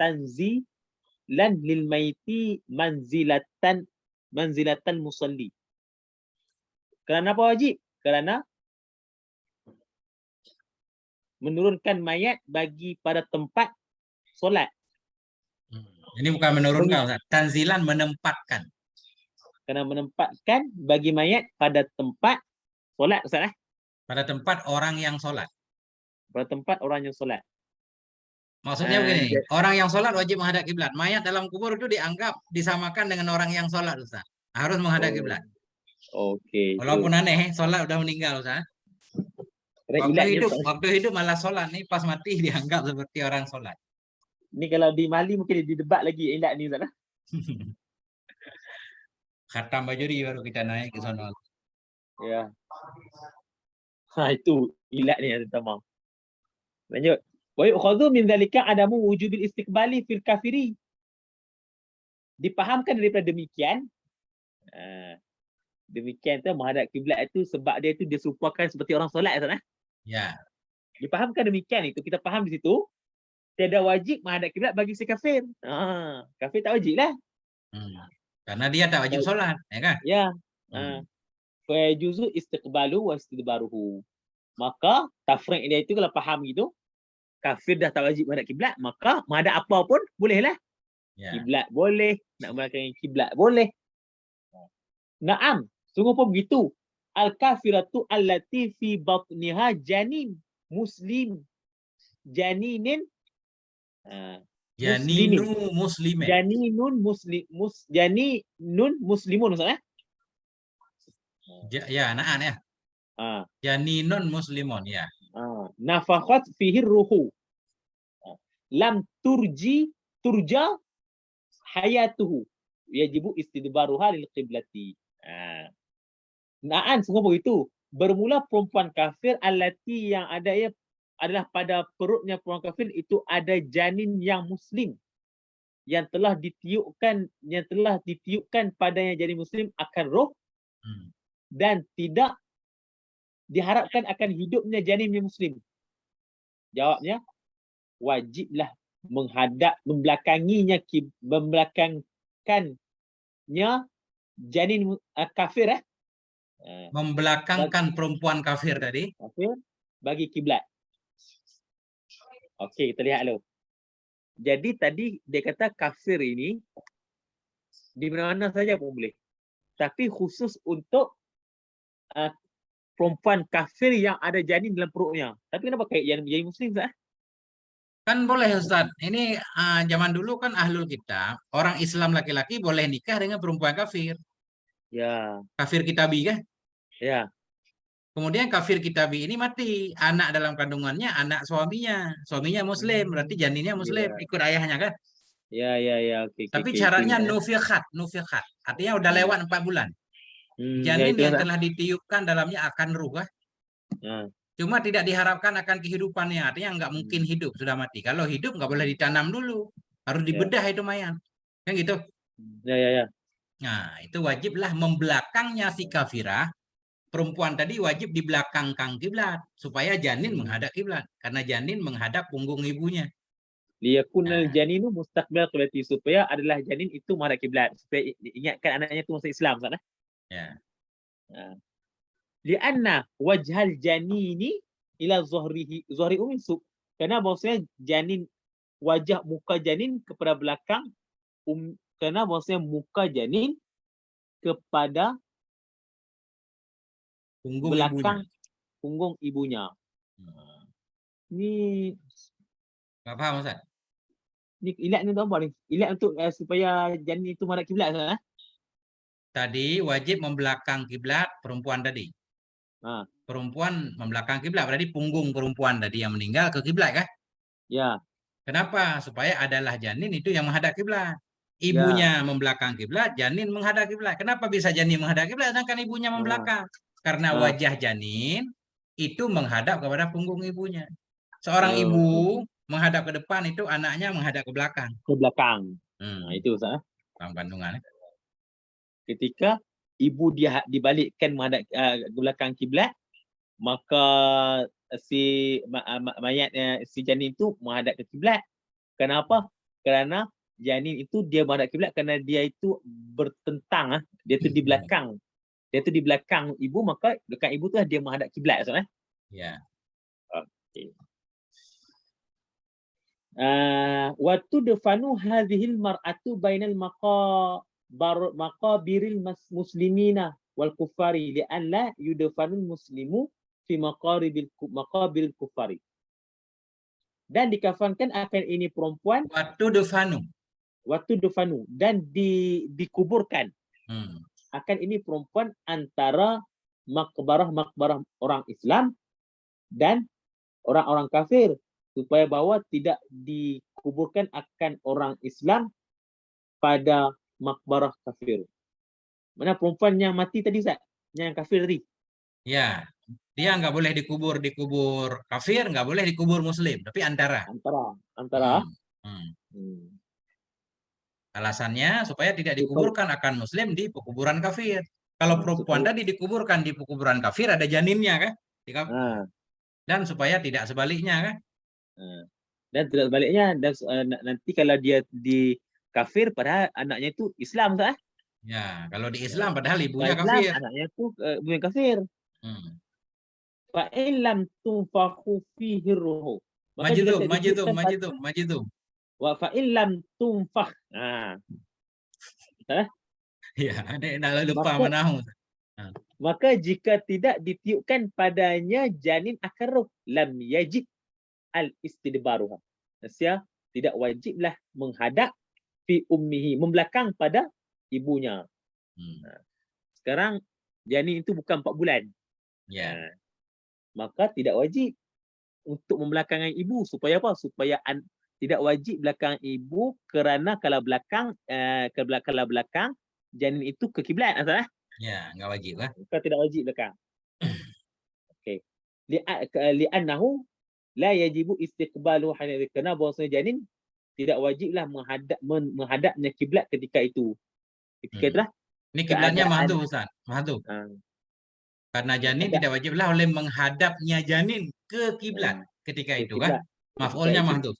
Tanzilan lil maiti manzilatan musalli. Kerana apa wajib? Kerana menurunkan mayat bagi pada tempat solat. Ini bukan menurunkan, Ustaz. Tanzilan menempatkan. Kerana menempatkan bagi mayat pada tempat solat Ustaz. Pada tempat orang yang solat. Pada tempat orang yang solat. Maksudnya begini, orang yang sholat wajib menghadap kiblat. Mayat dalam kubur itu dianggap disamakan dengan orang yang sholat, Ustaz. Harus menghadap kiblat. Okey. Walaupun aneh, sholat udah meninggal, Ustaz. Waktu hidup malah sholat nih, pas mati dianggap seperti orang sholat. Ini kalau di Mali mungkin didebat lagi ilat ni, Ustaz. Khatam Bajuri baru kita naik ke sana. Ya. Itu ilat ni yang pertama. Lanjut. Wa yu'khadhu min dhalika adamu wujubil istiqbali fil kafiri. Dipahamkan daripada demikian Demikian tu menghadap kiblat itu sebab dia serupakan seperti orang solat Ustaz. Ya. Difahamkan demikian itu. Kita faham di situ. Tiada wajib menghadap kiblat bagi si kafir. Kafir tak wajib lah. Karena dia tak wajib sholat, ya kan? Ya. Hmm. Fa yajuzu istiqbalu wa istidbaruhu. Maka tafriq dia itu kalau faham gitu, kafir dah tak wajib menghadap kiblat, maka menghadap apa pun bolehlah. Ya. Kiblat boleh, nak membelakangi kiblat boleh. Naam, sungguh pun begitu. Al-kafiratu allati fi batniha janin muslim. Janinin Janinu muslimin. muslimin. Janinun muslimun Ustaz. Ya, naan ya. Janinun muslimun, ya. Nafakhat fihi ruhu. Lam turja hayatuhu. Yajibu istidbaruha lil qiblati. Naan semua begitu. Bermula perempuan kafir allati yang ada ia adalah pada perutnya perempuan kafir itu ada janin yang muslim yang telah ditiupkan padanya janin muslim akan roh dan tidak diharapkan akan hidupnya janin yang muslim. Jawabnya wajiblah membelakangannya janin kafir membelakangkan perempuan kafir tadi bagi kiblat. Okey, kita lihat dulu. Jadi tadi dia kata kafir ini di mana saja pun boleh. Tapi khusus untuk perempuan kafir yang ada janin dalam perutnya. Tapi kenapa kayak yang jadi muslim Ustaz? Kan boleh Ustaz. Ini zaman dulu kan ahlul kitab, orang Islam laki-laki boleh nikah dengan perempuan kafir. Ya. Kafir kitabi kan? Ya. Kemudian kafir kitabi ini mati, anak dalam kandungannya anak suaminya muslim, berarti janinnya muslim, ikut ayahnya kan? Ya, okey. Tapi syaratnya nufikhat, artinya udah lewat 4 bulan. Janin yang telah ditiupkan dalamnya akan ruh kan? Cuma tidak diharapkan akan kehidupannya, artinya nggak mungkin hidup, sudah mati. Kalau hidup nggak boleh ditanam dulu, harus dibedah itu mayat, kan gitu? Ya. Nah, itu wajiblah membelakangnya si kafirah. Perempuan tadi wajib di belakang kiblat supaya janin menghadap kiblat karena janin menghadap punggung ibunya. Liyakunal janinu mustaqbil qiblati, supaya adalah janin itu menghadap kiblat, supaya ingatkan anaknya itu masuk Islam kan? Ya. Lianna wajhal janini ila zuhri umsuk. Karena bahwasanya janin wajah muka janin kepada belakang karena bahwasanya muka janin kepada punggung belakang ibunya. punggung ibunya. Ni nggak paham Ustaz? Ni ilat ni apa ni? Ilat untuk supaya janin itu menghadap kiblat Ustaz. Tadi wajib membelakang kiblat perempuan tadi. Perempuan membelakang kiblat berarti punggung perempuan tadi yang meninggal ke kiblat kan? Ya. Kenapa? Supaya adalah janin itu yang menghadap kiblat. Ibunya membelakang kiblat, janin menghadap kiblat. Kenapa bisa janin menghadap kiblat sedangkan ibunya membelakang? Karena wajah janin itu menghadap kepada punggung ibunya. Seorang ibu menghadap ke depan, itu anaknya menghadap ke belakang. Ke belakang. Nah, itu Ustaz. Dalam kandungan. Ketika ibu dia dibalikkan menghadap ke belakang kiblat, maka si mayat si janin itu menghadap ke kiblat. Kenapa? Kerana janin itu dia menghadap kiblat kerana dia itu bertentang, dia itu di belakang. Dia itu di belakang ibu, maka belakang ibu tu dia menghadap kiblat Ustaz. Ya. Okey. Wa tudfanu hadhil mar'atu bainal maqabiril muslimina wal kuffari li'an la yudfanul muslimu fi maqabiril kuffari. Dan dikafankan akan ini perempuan Waktu dufanu dan dikuburkan akan ini perempuan antara makbarah orang Islam dan orang-orang kafir, supaya bahwa tidak dikuburkan akan orang Islam pada makbarah kafir. Mana perempuan yang mati tadi Ustaz? Yang kafir tadi? Ya, dia nggak boleh dikubur kafir, nggak boleh dikubur muslim, tapi antara. Alasannya supaya tidak dikuburkan akan muslim di pekuburan kafir. Kalau perempuan supaya tadi dikuburkan di kuburan kafir ada janinnya kan? ah, Dan supaya tidak sebaliknya kan? ah. Dan tidak sebaliknya, dan nanti kalau dia di kafir padahal anaknya itu Islam tak? Ya, kalau di Islam padahal ibunya Islam kafir. anaknya itu bukan kafir. Hmm. Fa in lam tunfakhu fihi ruh. Maka jika Majitum, tidak majitum, ditiupkan pada majitum, majitum. wa fa in lam tunfakh. Ah, eh? Ya, ada nak lupa Maka manahu. Ah, maka jika tidak ditiupkan padanya janin akan roh, lam yajib al istidbaruha. Maksudnya tidak wajiblah menghadap fi ummihi, membelakang pada ibunya. hmm. Sekarang janin itu bukan 4 bulan. Ya, Maka tidak wajib untuk membelakangkan ibu, supaya apa? Supaya tidak wajib belakang ibu, kerana kalau belakang kalau belakang janin itu ke kiblat, masalah. ya, nggak wajib lah. Maka tidak wajib belakang. Okey. Li'annahu la yajibu istiqbalu hina, kerana bahawasanya janin tidak wajiblah menghadapnya kiblat ketika itu. Ketika Hmm. itulah Ini kiblatnya keadaan mahdu, Ustaz. Mahdu. uh, Karena janin keadaan tidak wajiblah oleh menghadapnya janin ke kiblat ketika ke itu kan. kiblat ketika Maf'ulnya itu. mahdu.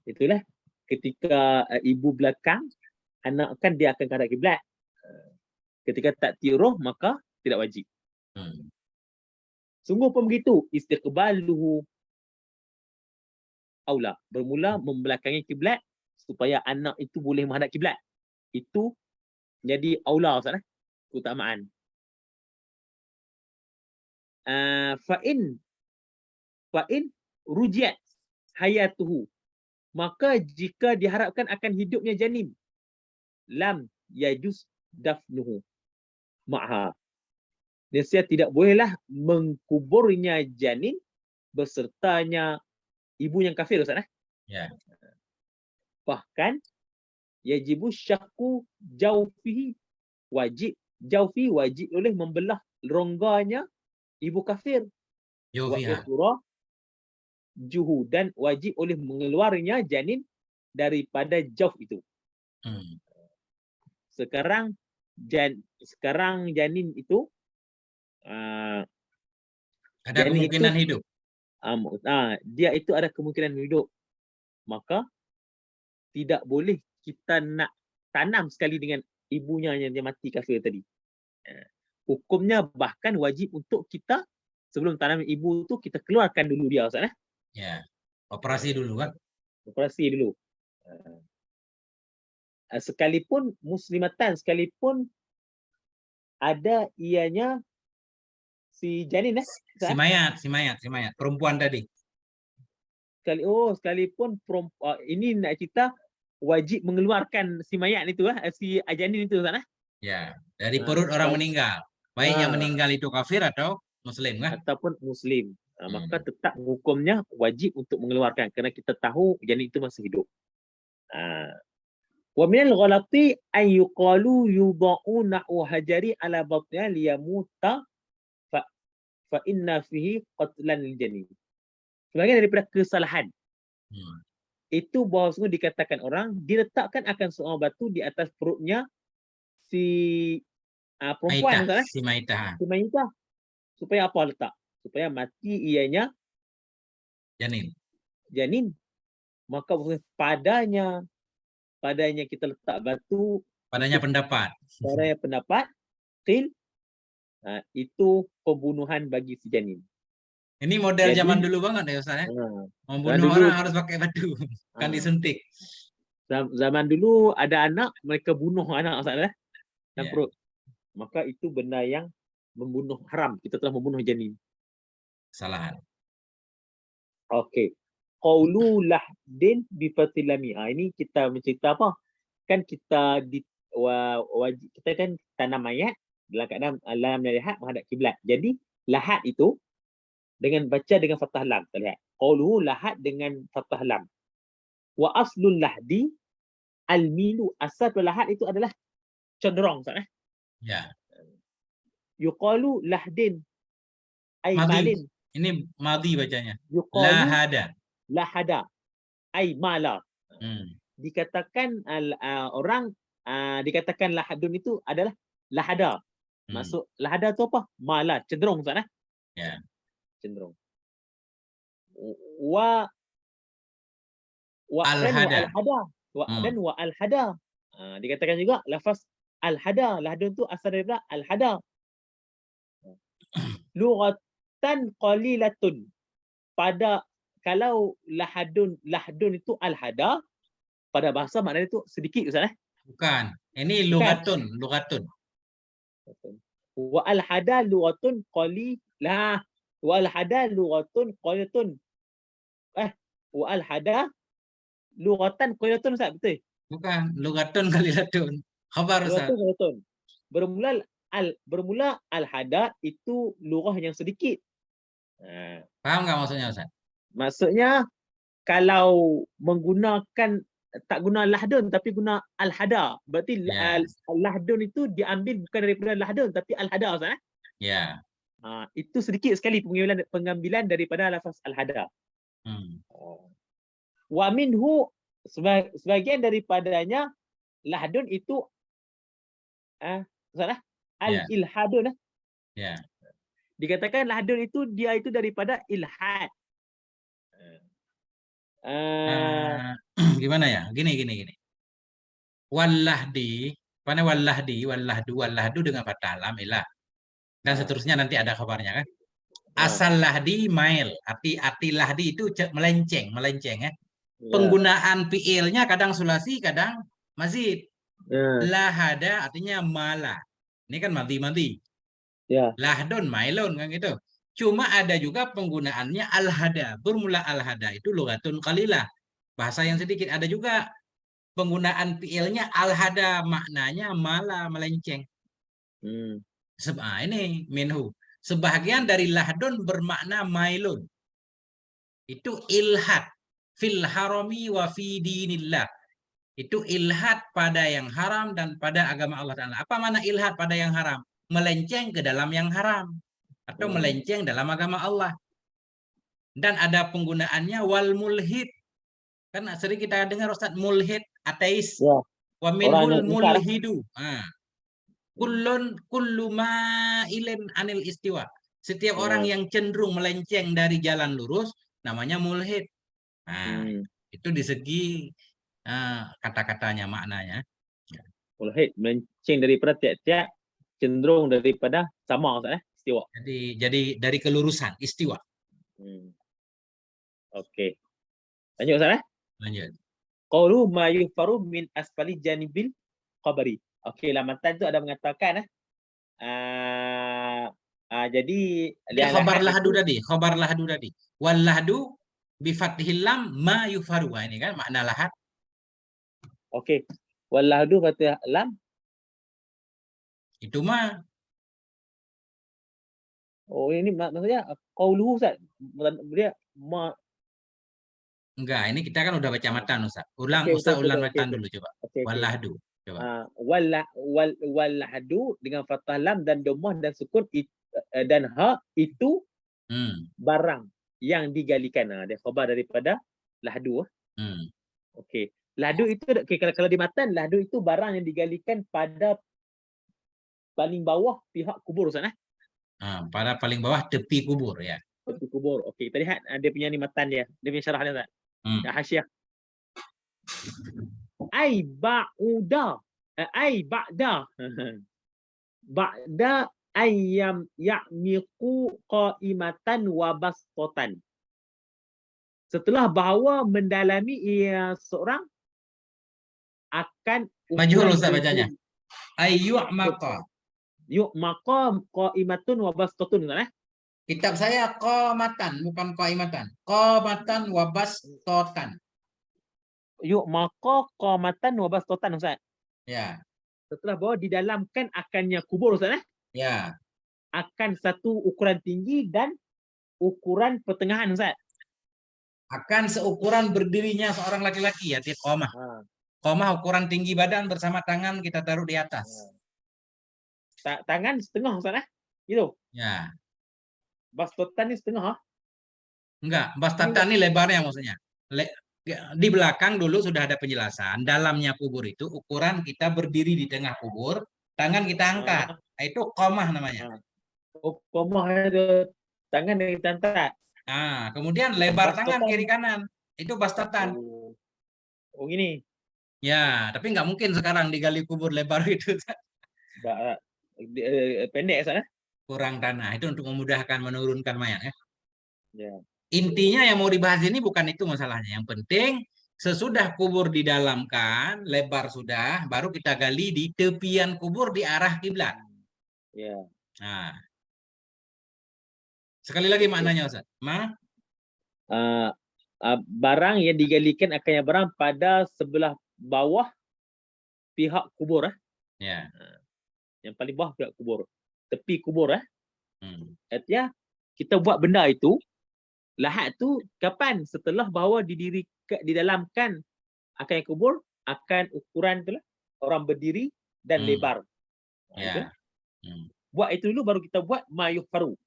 Itulah ketika ibu belakang, anak kan dia akan menghadap kiblat. Ketika tak tiuruh maka tidak wajib. Hmm. Sungguh pun begitu, istiqbaluhu aula, bermula membelakangi kiblat supaya anak itu boleh menghadap kiblat. Itu jadi aula, Ustaz, keutamaan. Fa'in rujiat hayatuhu, maka jika diharapkan akan hidupnya janin, lam yajuz dafnuhu ma'ha. Dia tidak bolehlah mengkuburnya janin besertanya ibu yang kafir, Ustaz. Ya. Bahkan yajibu syakku jaufihi, jaufi wajib oleh membelah rongganya ibu kafir, wa Yufiha. ikhrah juhu, dan wajib oleh mengeluarnya janin daripada jauf itu. Hmm. Sekarang janin itu Ada janin itu kemungkinan hidup. dia itu ada kemungkinan hidup. Maka tidak boleh kita nak tanam sekali dengan ibunya yang dia mati kafir tadi. Hukumnya bahkan wajib untuk kita sebelum tanam ibu tu kita keluarkan dulu dia, Ustaz. Ya. Operasi dulu kan. Operasi dulu. Sekalipun muslimatan, sekalipun ada ianya si janin, Si mayat. Perempuan tadi. sekalipun ini nak cerita wajib mengeluarkan si mayat itu, si janin itu, Ustaz. Ya. Dari perut orang meninggal. Baik yang meninggal itu kafir atau muslim kan. Ataupun muslim. Maka tetap hukumnya wajib untuk mengeluarkan, kerana kita tahu janin itu masih hidup. Wa minal ghalati an yuqalu yudau na'u hajari ala batniha liyamuta fa inna fihi qatlan lil janin. Sebagai daripada kesalahan, itu bahawasanya dikatakan orang diletakkan akan seorang batu di atas perutnya si perempuan, Maitah. si Maitah. Supaya apa letak? Supaya mati ianya janin. Maka padanya kita letak batu. Padanya pendapat. Qil, itu pembunuhan bagi si janin. Ini model zaman dulu banget ya Ustaz ya. Membunuh dulu, orang harus pakai batu. Kan disuntik. Zaman dulu ada anak, mereka bunuh anak, Ustaz, dan perut. Maka itu benda yang membunuh haram. Kita telah membunuh janin. Kesalahan. Okey. Qaulu lahdin bi fathil lam. Ini kita mencerita apa? Kan kita kita kan tanam mayat dalam keadaan lam lihat menghadap kiblat. Jadi lahad itu dengan baca dengan fathah lam. Kita lihat. Qauluhu lahad dengan fathah lam. Wa aslul lahdi al-milu. Asal lahad itu adalah cenderung, Ustaz. Ya. Yuqalu lahdin ay Madhi. malin. Ini madhi bacanya. Yuqalu Lahada. lahada ay mala. Hmm. Dikatakan orang dikatakan lahadun itu adalah lahada. Hmm. Maksud lahada tu apa? Mala, cenderung Ustaz. Ya. Cenderung. Wa dan wa Al-hada. al-hada. Dan wa al-hada. Dikatakan juga lafaz al-hada. Lahadun tu asal daripada al-hada. Lughatan qalilatun. Kalau lahdun itu al-hada, pada bahasa maknanya itu sedikit Ustaz. Bukan. Ini Bukan. lugatun. Wa al-hada lughatun qalilah. Wa al-hada lughatun qalilatun. Wa al-hada lughatan qalilatun Ustaz, betul? Bukan. Lugatun kalilatun. Khabar Ustaz. Lughatan qalilatun. Bermula al-hada itu lughah yang sedikit. Paham nggak maksudnya Ustaz? Maksudnya kalau menggunakan tak guna lahdun tapi guna al-hada, berarti Ya. lahdun itu diambil bukan daripada lahdun tapi al-hada Ustaz. Ya. Itu sedikit sekali pengambilan daripada lafaz al-hada. Wa minhu, sebagian daripadanya lahdun itu Ustaz, al-ilhadun. Ya. Dikatakan lahdun itu dia itu daripada ilhad. Gimana ya? Gini. Wallahdi, mana wallahdu dengan fathah lam ilah. Dan seterusnya nanti ada kabarnya kan. Asal lahdi mail, arti lahdi itu melenceng ya. Penggunaan fi'ilnya kadang sulasi, kadang mazid. Lahada artinya mala. Ini kan madi. Ya. Lahdun, mailun kan gitu. Cuma ada juga penggunaannya al-hada. Bermula al-hada itu lughatun qalilah. Bahasa yang sedikit. Ada juga penggunaan fi'ilnya al-hada, maknanya mala, melenceng. Ini minhu. Sebagian dari lahdun bermakna mailun. Itu ilhad fil harami wa fi dinillah. Itu ilhad pada yang haram dan pada agama Allah Ta'ala. Apa mana ilhad pada yang haram? Melenceng ke dalam yang haram. Atau melenceng dalam agama Allah. Dan ada penggunaannya wal mulhid. Kan sering kita dengar Ustaz, mulhid, ateis. Ya. Wa minhul mulhidu. Kullu ma'ilin anil istiwa. Setiap orang yang cenderung melenceng dari jalan lurus namanya mulhid. Itu di segi kata-katanya, maknanya. Mulhid melenceng daripada tiap-tiap, cenderung daripada sama istiwa. Jadi dari kelurusan istiwa. Okey. Lanjut Ustaz. Lanjut. Qaulu ma yufaru min asfali janibil qabri. Okey, lamatan tu ada mengatakan jadi khabar lahdu tadi. Wal lahdu bi fathil lam ma yufaru. Ini kan makna lahad. Okey. Wal lahdu fathil lam itu mah. Ini maksudnya qauluhu Ustaz. Dia enggak, ini kita kan udah baca matan Ustaz. Ustaz ulang matan dulu coba. Wal lahdu. Coba. Wal lahdu dengan fathah lam dan dhammah dan sukun dan ha itu barang yang digalikan. Dia khabar daripada lahdu. Okey. Lahdu itu kalau di matan, lahdu itu barang yang digalikan pada paling bawah pihak kubur Ustaz. Pada paling bawah tepi kubur ya. Tepi kubur. Okey, kita lihat dia punya ni matan dia. Dia punya syarah dia Ustaz. Hasyiah. Ai ba'da ba'da ayyam ya'miqu qa'imatan wa basqatan. Setelah bahawa mendalami ia seorang akan majhul Ustaz bacanya. Ayyu'maqa. Yu'maqa qa'imatun wa basqatun kan? Kitab saya qamatan bukan qaimatan. Qamatan wa basqatan. Yu'maqa qamatan wa basqatan Ustaz. Ya. Setelah bahawa didalamkan akannya kubur Ustaz. Ya. Akan satu ukuran tinggi dan ukuran pertengahan Ustaz. Akan seukuran berdirinya seorang laki-laki ya, qamah. Qamah ukuran tinggi badan bersama tangan kita taruh di atas. Tangan setengah Ustaz gitu. Ya. Bastatan ni setengah. Enggak, bastatan ini lebarnya maksudnya. Di belakang dulu sudah ada penjelasan. Dalamnya kubur itu ukuran kita berdiri di tengah kubur tangan kita angkat. Itu qomah namanya. Oh, komah ada tangan yang diangkat. Nah, kemudian lebar tangan Bastatan. kiri kanan. Itu bastatan. Oh, oh gini. Ya, tapi nggak mungkin sekarang digali kubur lebar itu. Pendek sana. Kurang tanah. Itu untuk memudahkan menurunkan mayat ya. Ya. Intinya yang mau dibahas ini bukan itu masalahnya. Yang penting sesudah kubur didalamkan, lebar sudah, baru kita gali di tepian kubur di arah kiblat. Ya. Nah, sekali lagi Oke. maknanya Ustaz. Barang yang digalikan akannya barang pada sebelah bawah pihak kubur Ya. yang paling bawah pihak kubur, tepi kubur Hmm. artinya kita buat benda itu, lahat tu kapan? Setelah bahawa didalamkan akan kubur akan ukuran itulah orang berdiri dan lebar. Ya. Itulah. Hmm. Buat itu dulu baru kita buat mayufaru.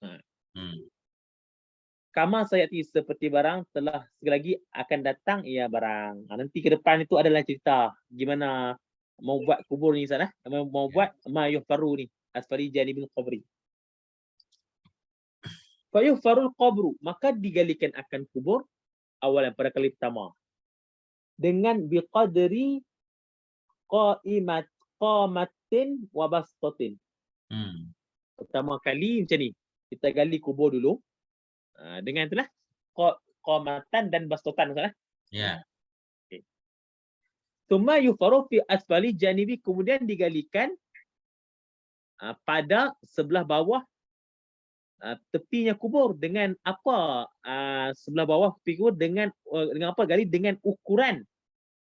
Kama sayati seperti barang telah sekali lagi akan datang ia barang. Nanti ke depan itu adalah cerita gimana mau buat kubur ni sana, mau buat mayufaru ni asfali janibil qabri. Fayufarul qabru, maka digalikan akan kubur awalan pada kali pertama dengan biqadri qamatin wa bastatin. Pertama kali macam ni, kita gali kubur dulu dengan itulah qamatan dan bastatan salah. Ya. Okay. Thumma yufaru fi asfali janibi, kemudian digalikan pada sebelah bawah tepinya kubur dengan apa sebelah bawah tepi kubur dengan apa gali dengan ukuran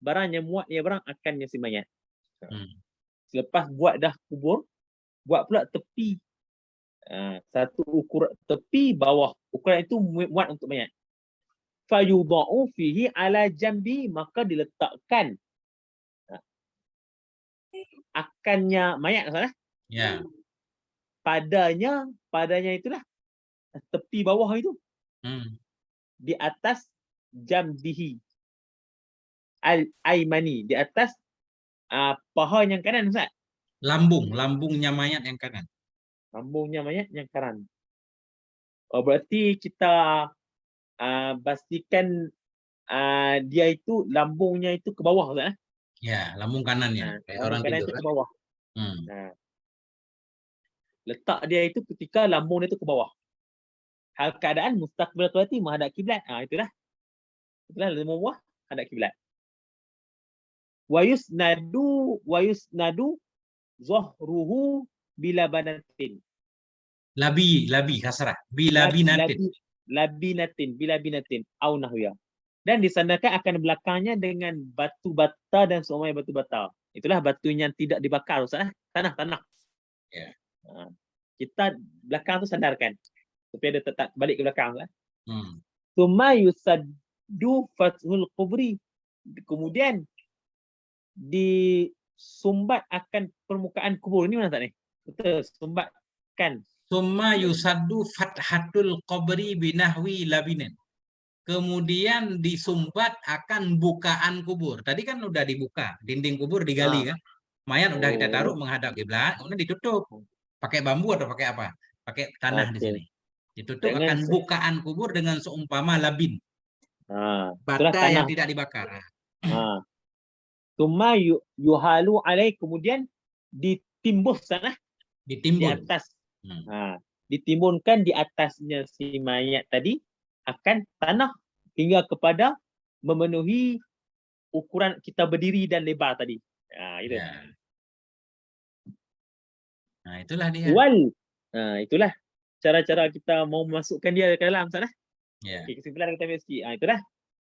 barang yang muat ya barang akannya si mayat. Selepas buat dah kubur, buat pula tepi satu ukuran tepi bawah, ukuran itu muat untuk mayat. Fayudau fihi ala jambi, maka diletakkan akannya mayat salah. Ya. Padanya itulah tepi bawah itu di atas jambihi al-aimani, di atas paha yang kanan Ustaz. Lambungnya mayat yang kanan. Lambungnya mayat yang kanan. Oh, berarti kita pastikan dia itu lambungnya itu ke bawah Ustaz. Ya, lambung kanannya. Kayak orang kanan tidur itu ke bawah. Letak dia itu ketika lambung dia itu ke bawah. Hal keadaan mustaqbil qiblat, menghadap kiblat. Itulah lambung bawah hadap kiblat. Wa yusnadu zahruhu bila banatin. Labi kasrah. Labinatin au nahwiya. Dan disandarkan akan belakangnya dengan batu bata dan seumpama batu bata. Itulah batu yang tidak dibakar Ustaz. Tanah. Ya. Kita belakang tu sandarkan supaya dia tetap balik ke belakang lah. Tsumma yusaddu fathul qubri, kemudian disumbat akan permukaan kubur. Ini mana tak ni? Betul, sumbatkan. Tsumma yusaddu fathatul qabri binahwi labinin. Kemudian disumbat akan bukaan kubur. Tadi kan udah dibuka, dinding kubur digali kan. Mayat udah kita taruh menghadap kiblat, kemudian ditutup. Pakai bambu atau pakai apa? Pakai tanah di sini. Ditutup akan bukaan kubur dengan seumpama labin. Bata yang tidak dibakar. Tsumma yuhalu alaih, kemudian ditimbun sana. Di atas. Ditimbunkan di atasnya si mayat tadi akan tanah hingga kepada memenuhi ukuran kita berdiri dan lebar tadi. Itu. Ya. Nah, itulah dia. Itulah cara-cara kita mau masukkan dia ke dalam sana. Ya. Okay, kesimpulan kita mesti itulah.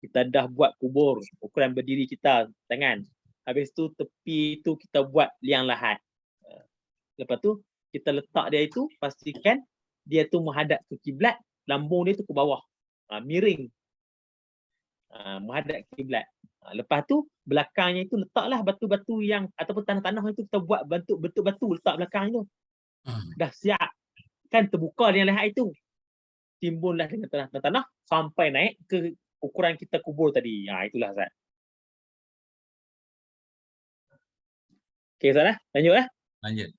Kita dah buat kubur, ukuran berdiri kita tangan. Habis tu tepi tu kita buat liang lahat. Lepas tu kita letak dia itu, pastikan dia tu menghadap ke kiblat, lambung dia tu ke bawah. Miring. Menghadap kiblat. Lepas tu belakangnya itu letaklah batu-batu yang ataupun tanah-tanah itu kita buat bentuk batu letak belakang itu. Dah siap. Kan terbuka liang lahat itu. Timbunlah dengan tanah-tanah sampai naik ke ukuran kita kubur tadi. Itulah Ustaz. Okey Ustaz, lanjut . Lanjut.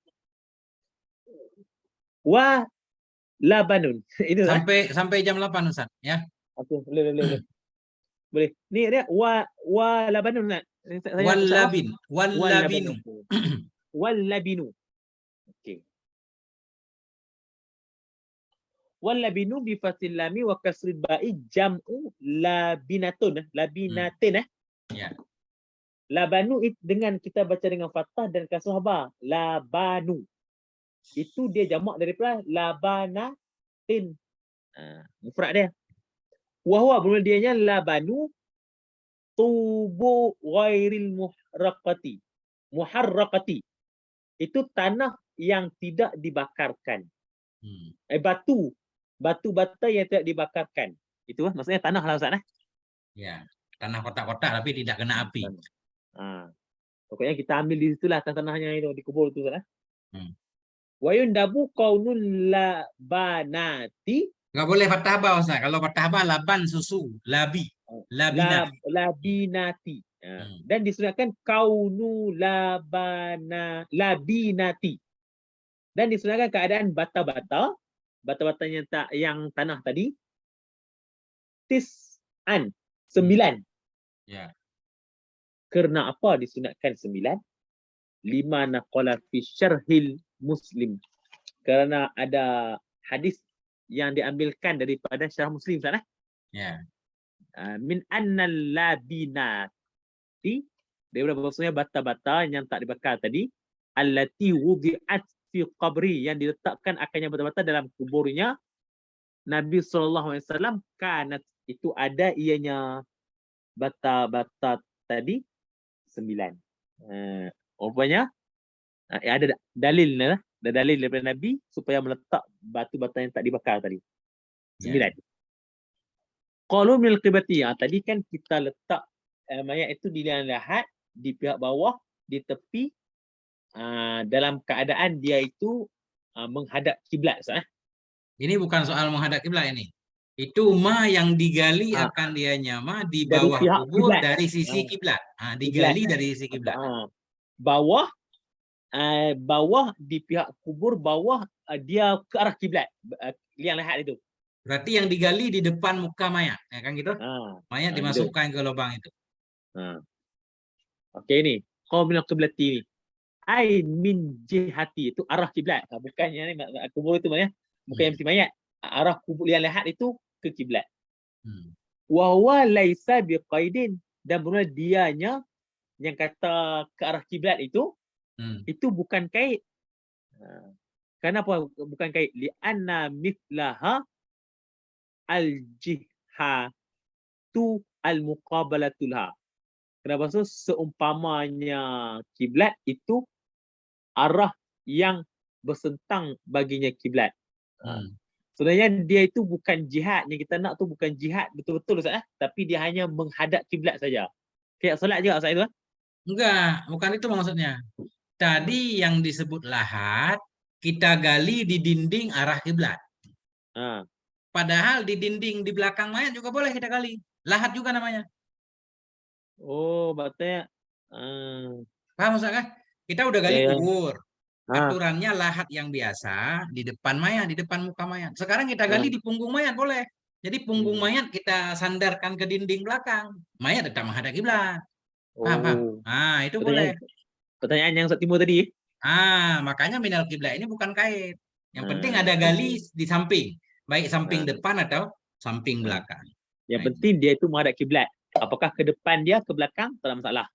Wa labanun. Itu lah. Sampai jam 8 Ustaz, ya. Okey, boleh. Boleh. Ni dia wa labanun nak. Saya Wallabin, wallabinu. wallabinu. Wallabinu. Okey. Wallabinu bi fathil lami wa kasril ba'i jam'u labinatun. Labinatin Ya. Labanu dengan kita baca dengan fathah dan kasrah ba. Labanu. Itu dia jamak daripada labanatin. Mufrad dia. Wa huwa bermula dianya labanu tubu ghairil muharraqati. Itu tanah yang tidak dibakarkan. Batu bata yang tidak dibakarkan. Itu maksudnya tanah lah Ustaz. Ya. Tanah kotak-kotak tapi tidak kena api. Pokoknya kita ambil di situlah tanahnya itu dikubur itu Ustaz. Wa yundabu qaulul labanati. Nggak boleh fathah ba Ustaz. Kalau fathah ba laban susu, labi, labina. Labinati. Dan disunatkan kaunu labinati. Dan disunatkan keadaan bata-bata yang tanah tadi tis'an 9. Ya. Kerana apa disunatkan 9? Lima naqala fi syarhil Muslim. Kerana ada hadis yang diambilkan daripada syarah Muslim sana. Ya. Min annal labinati, daripada bahasanya bata-bata yang tak dibakar tadi, allati wudi'at fi qabri, yang diletakkan akannya bata-bata dalam kuburnya Nabi SAW, kanat, itu ada ianya bata-bata tadi 9. Rupanya ada dalil daripada Nabi supaya meletak batu-bata yang tak dibakar tadi 9. Qalu minal qibati, tadi kan kita letak mayat itu di liang lahat, di pihak bawah, di tepi, dalam keadaan dia itu menghadap kiblat. Ini bukan soal menghadap kiblat ini. Itu yang digali akan dia nyama di dari bawah pihak kubur kiblat. dari sisi kiblat. Digali dari sisi kiblat. Bawah di pihak kubur bawah, dia ke arah kiblat, liang lahat itu. Berarti yang digali di depan muka mayat, ya kan gitu? Mayat dimasukkan ke lubang itu. Okey ni, qaul minal qiblati ni. Ai min jihati, itu arah kiblat. Bukannya ni kubur itu maknanya bukan yang mesti mayat. Arah kubur liang lahat itu ke kiblat. Wa huwa laisa biqaidin, dan bermula dianya yang kata ke arah kiblat itu bukan kait. Kenapa bukan kait? Li anna mithlaha al-jihatu al-muqabalatulha. Kenapa seumpamanya kiblat itu arah yang bersentang baginya kiblat. Sebenarnya dia itu bukan jihad yang kita nak tu, bukan jihad betul-betul Ustaz, tapi dia hanya menghadap kiblat saja. Kayak solat juga Ustaz itu. Enggak, bukan itu maksudnya. Tadi yang disebut lahat kita gali di dinding arah kiblat. Padahal di dinding di belakang mayat juga boleh kita gali. Lahat juga namanya. Oh, berarti paham Ustaz kan? Kita udah gali kubur. Ah. Aturannya lahat yang biasa di depan mayat, di depan muka mayat. Sekarang kita gali di punggung mayat boleh. Jadi punggung mayat kita sandarkan ke dinding belakang. Mayat tetap menghadap kiblat. Paham? Itu boleh. Pertanyaan yang Ustaz Timur tadi. Makanya minal kiblat ini bukan kait. Yang penting ada gali di samping. Baik samping depan atau samping belakang. Yang penting dia itu menghadap kiblat. Apakah ke depan dia, ke belakang, tak ada masalah.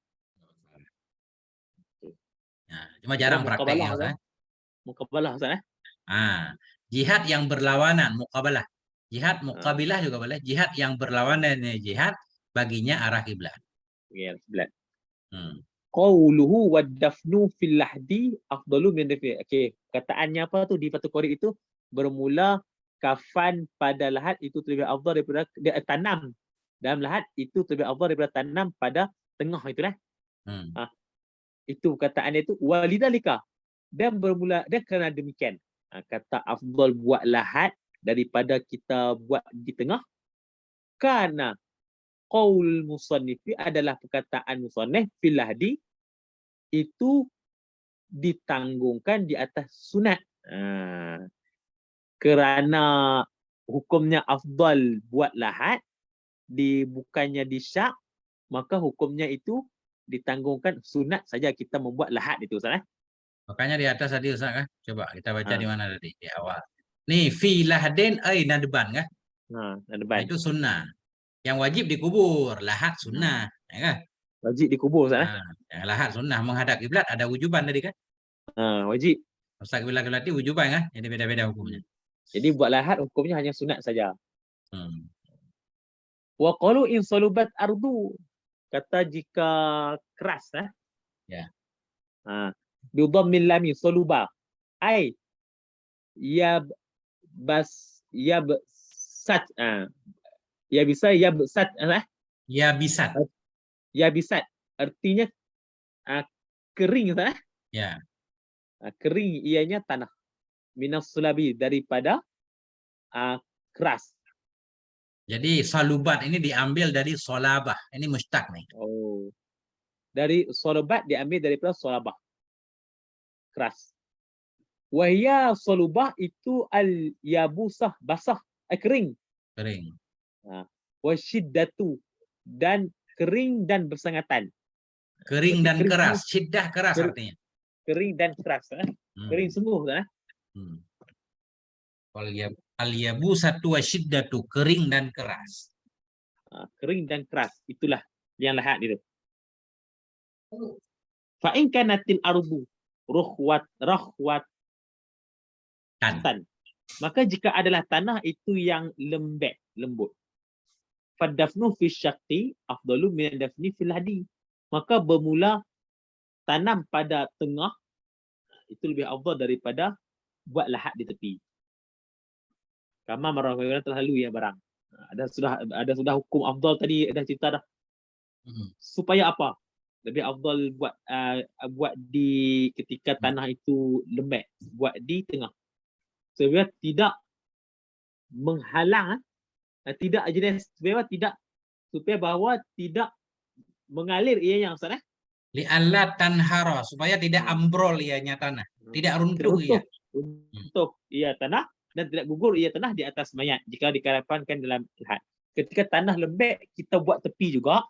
Cuma jarang prakteknya Ustaz. Muqabalah Ustaz. Jihad yang berlawanan, muqabalah. Jihad muqabilah juga boleh. Jihad yang berlawanan jihad baginya arah kiblat. Kiblat. Qauluhu waddafnu fil lahdi afdalu min dafi. Okey, kataannya apa tu di Fathul Qorib itu, bermula kafan pada lahat itu lebih afdal daripada tanam dalam lahat itu lebih afdal daripada tanam pada tengah itulah. Itu perkataannya itu walidalika, dan bermula, dan kerana demikian kata afdal buat lahat daripada kita buat di tengah, karena qaul musannifi adalah perkataan musannif fil lahdi itu ditanggungkan di atas sunat. Kerana hukumnya afdal buat lahat, bukannya disyak, maka hukumnya itu ditanggungkan sunat saja kita membuat lahat itu, Ustaz. Makanya di atas tadi Ustaz kan. Coba kita baca di Ha. mana tadi? Di awal. Nih fi lahdin aina depan kan. Ada Nah, itu sunnah. Yang wajib dikubur, lahat sunnah, ya kan? wajib dikubur, Ustaz. Nah, yang lahat sunnah menghadap kiblat ada wujuban tadi kan? Wajib. Ustaz kiblat itu wujuban kan? Jadi beda-beda hukumnya. Jadi buat lahat hukumnya hanya sunat saja. Hmm. Wa qalu in salubat ardu, kata jika keras, Ya. Bi dhammil lam saluba, ai yabsat, ya bisa yabsat, Ya bisa. yabisat artinya kering, Ya. Kering ianya tanah, minas sulabi daripada keras. Jadi salubat ini diambil dari solabah. Ini mustaq nih. Dari solabat diambil daripada solabah, keras. Wahya solubah itu al yabusah, basah, kering. Kering. Wasyiddatu, dan kering dan bersangatan. Kering dan kering keras. Syiddah keras artinya. Kering dan keras, kering sungguh, Al-yabusatu wa syiddatu, kering dan keras. Kering dan keras, itulah yang lahat itu. Fa in kanatil ardu rahwatan, maka jika adalah tanah itu yang lembut, fadafnu fi syaqi afdalu min dafni fil hadi, maka bermula tanam pada tengah itu lebih afdal daripada buat lahat di tepi. Kama marah telah lalu ya barang. Ada sudah hukum afdal tadi, dah cerita dah. Supaya apa? Lebih afdal buat di ketika tanah itu lembek, buat di tengah. Supaya tidak menghalang, supaya bahawa tidak mengalir ianya, Ustaz. Li'alla tanhara, supaya tidak ambrol ianya tanah, tidak runtuh ia. Runtuh ia tanah dan tidak gugur ia tanah di atas mayat jika dikarapankan dalam lahat. Ketika tanah lembek kita buat tepi juga,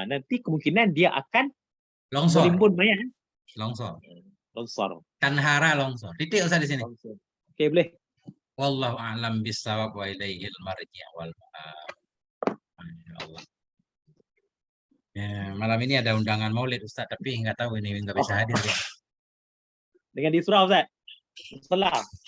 nanti kemungkinan dia akan longsor. menimbun mayat. Longsor. Tanhara longsor. Titik Ustaz di sini. Okey, boleh. Wallahu a'lam bissawab wa ilaihil marji' wal ma'ab. Masyaallah. Ya, malam ini ada undangan maulid Ustaz, tapi nggak tahu ini nggak bisa hadir ya. Dengan di surau, Ustaz. Salam.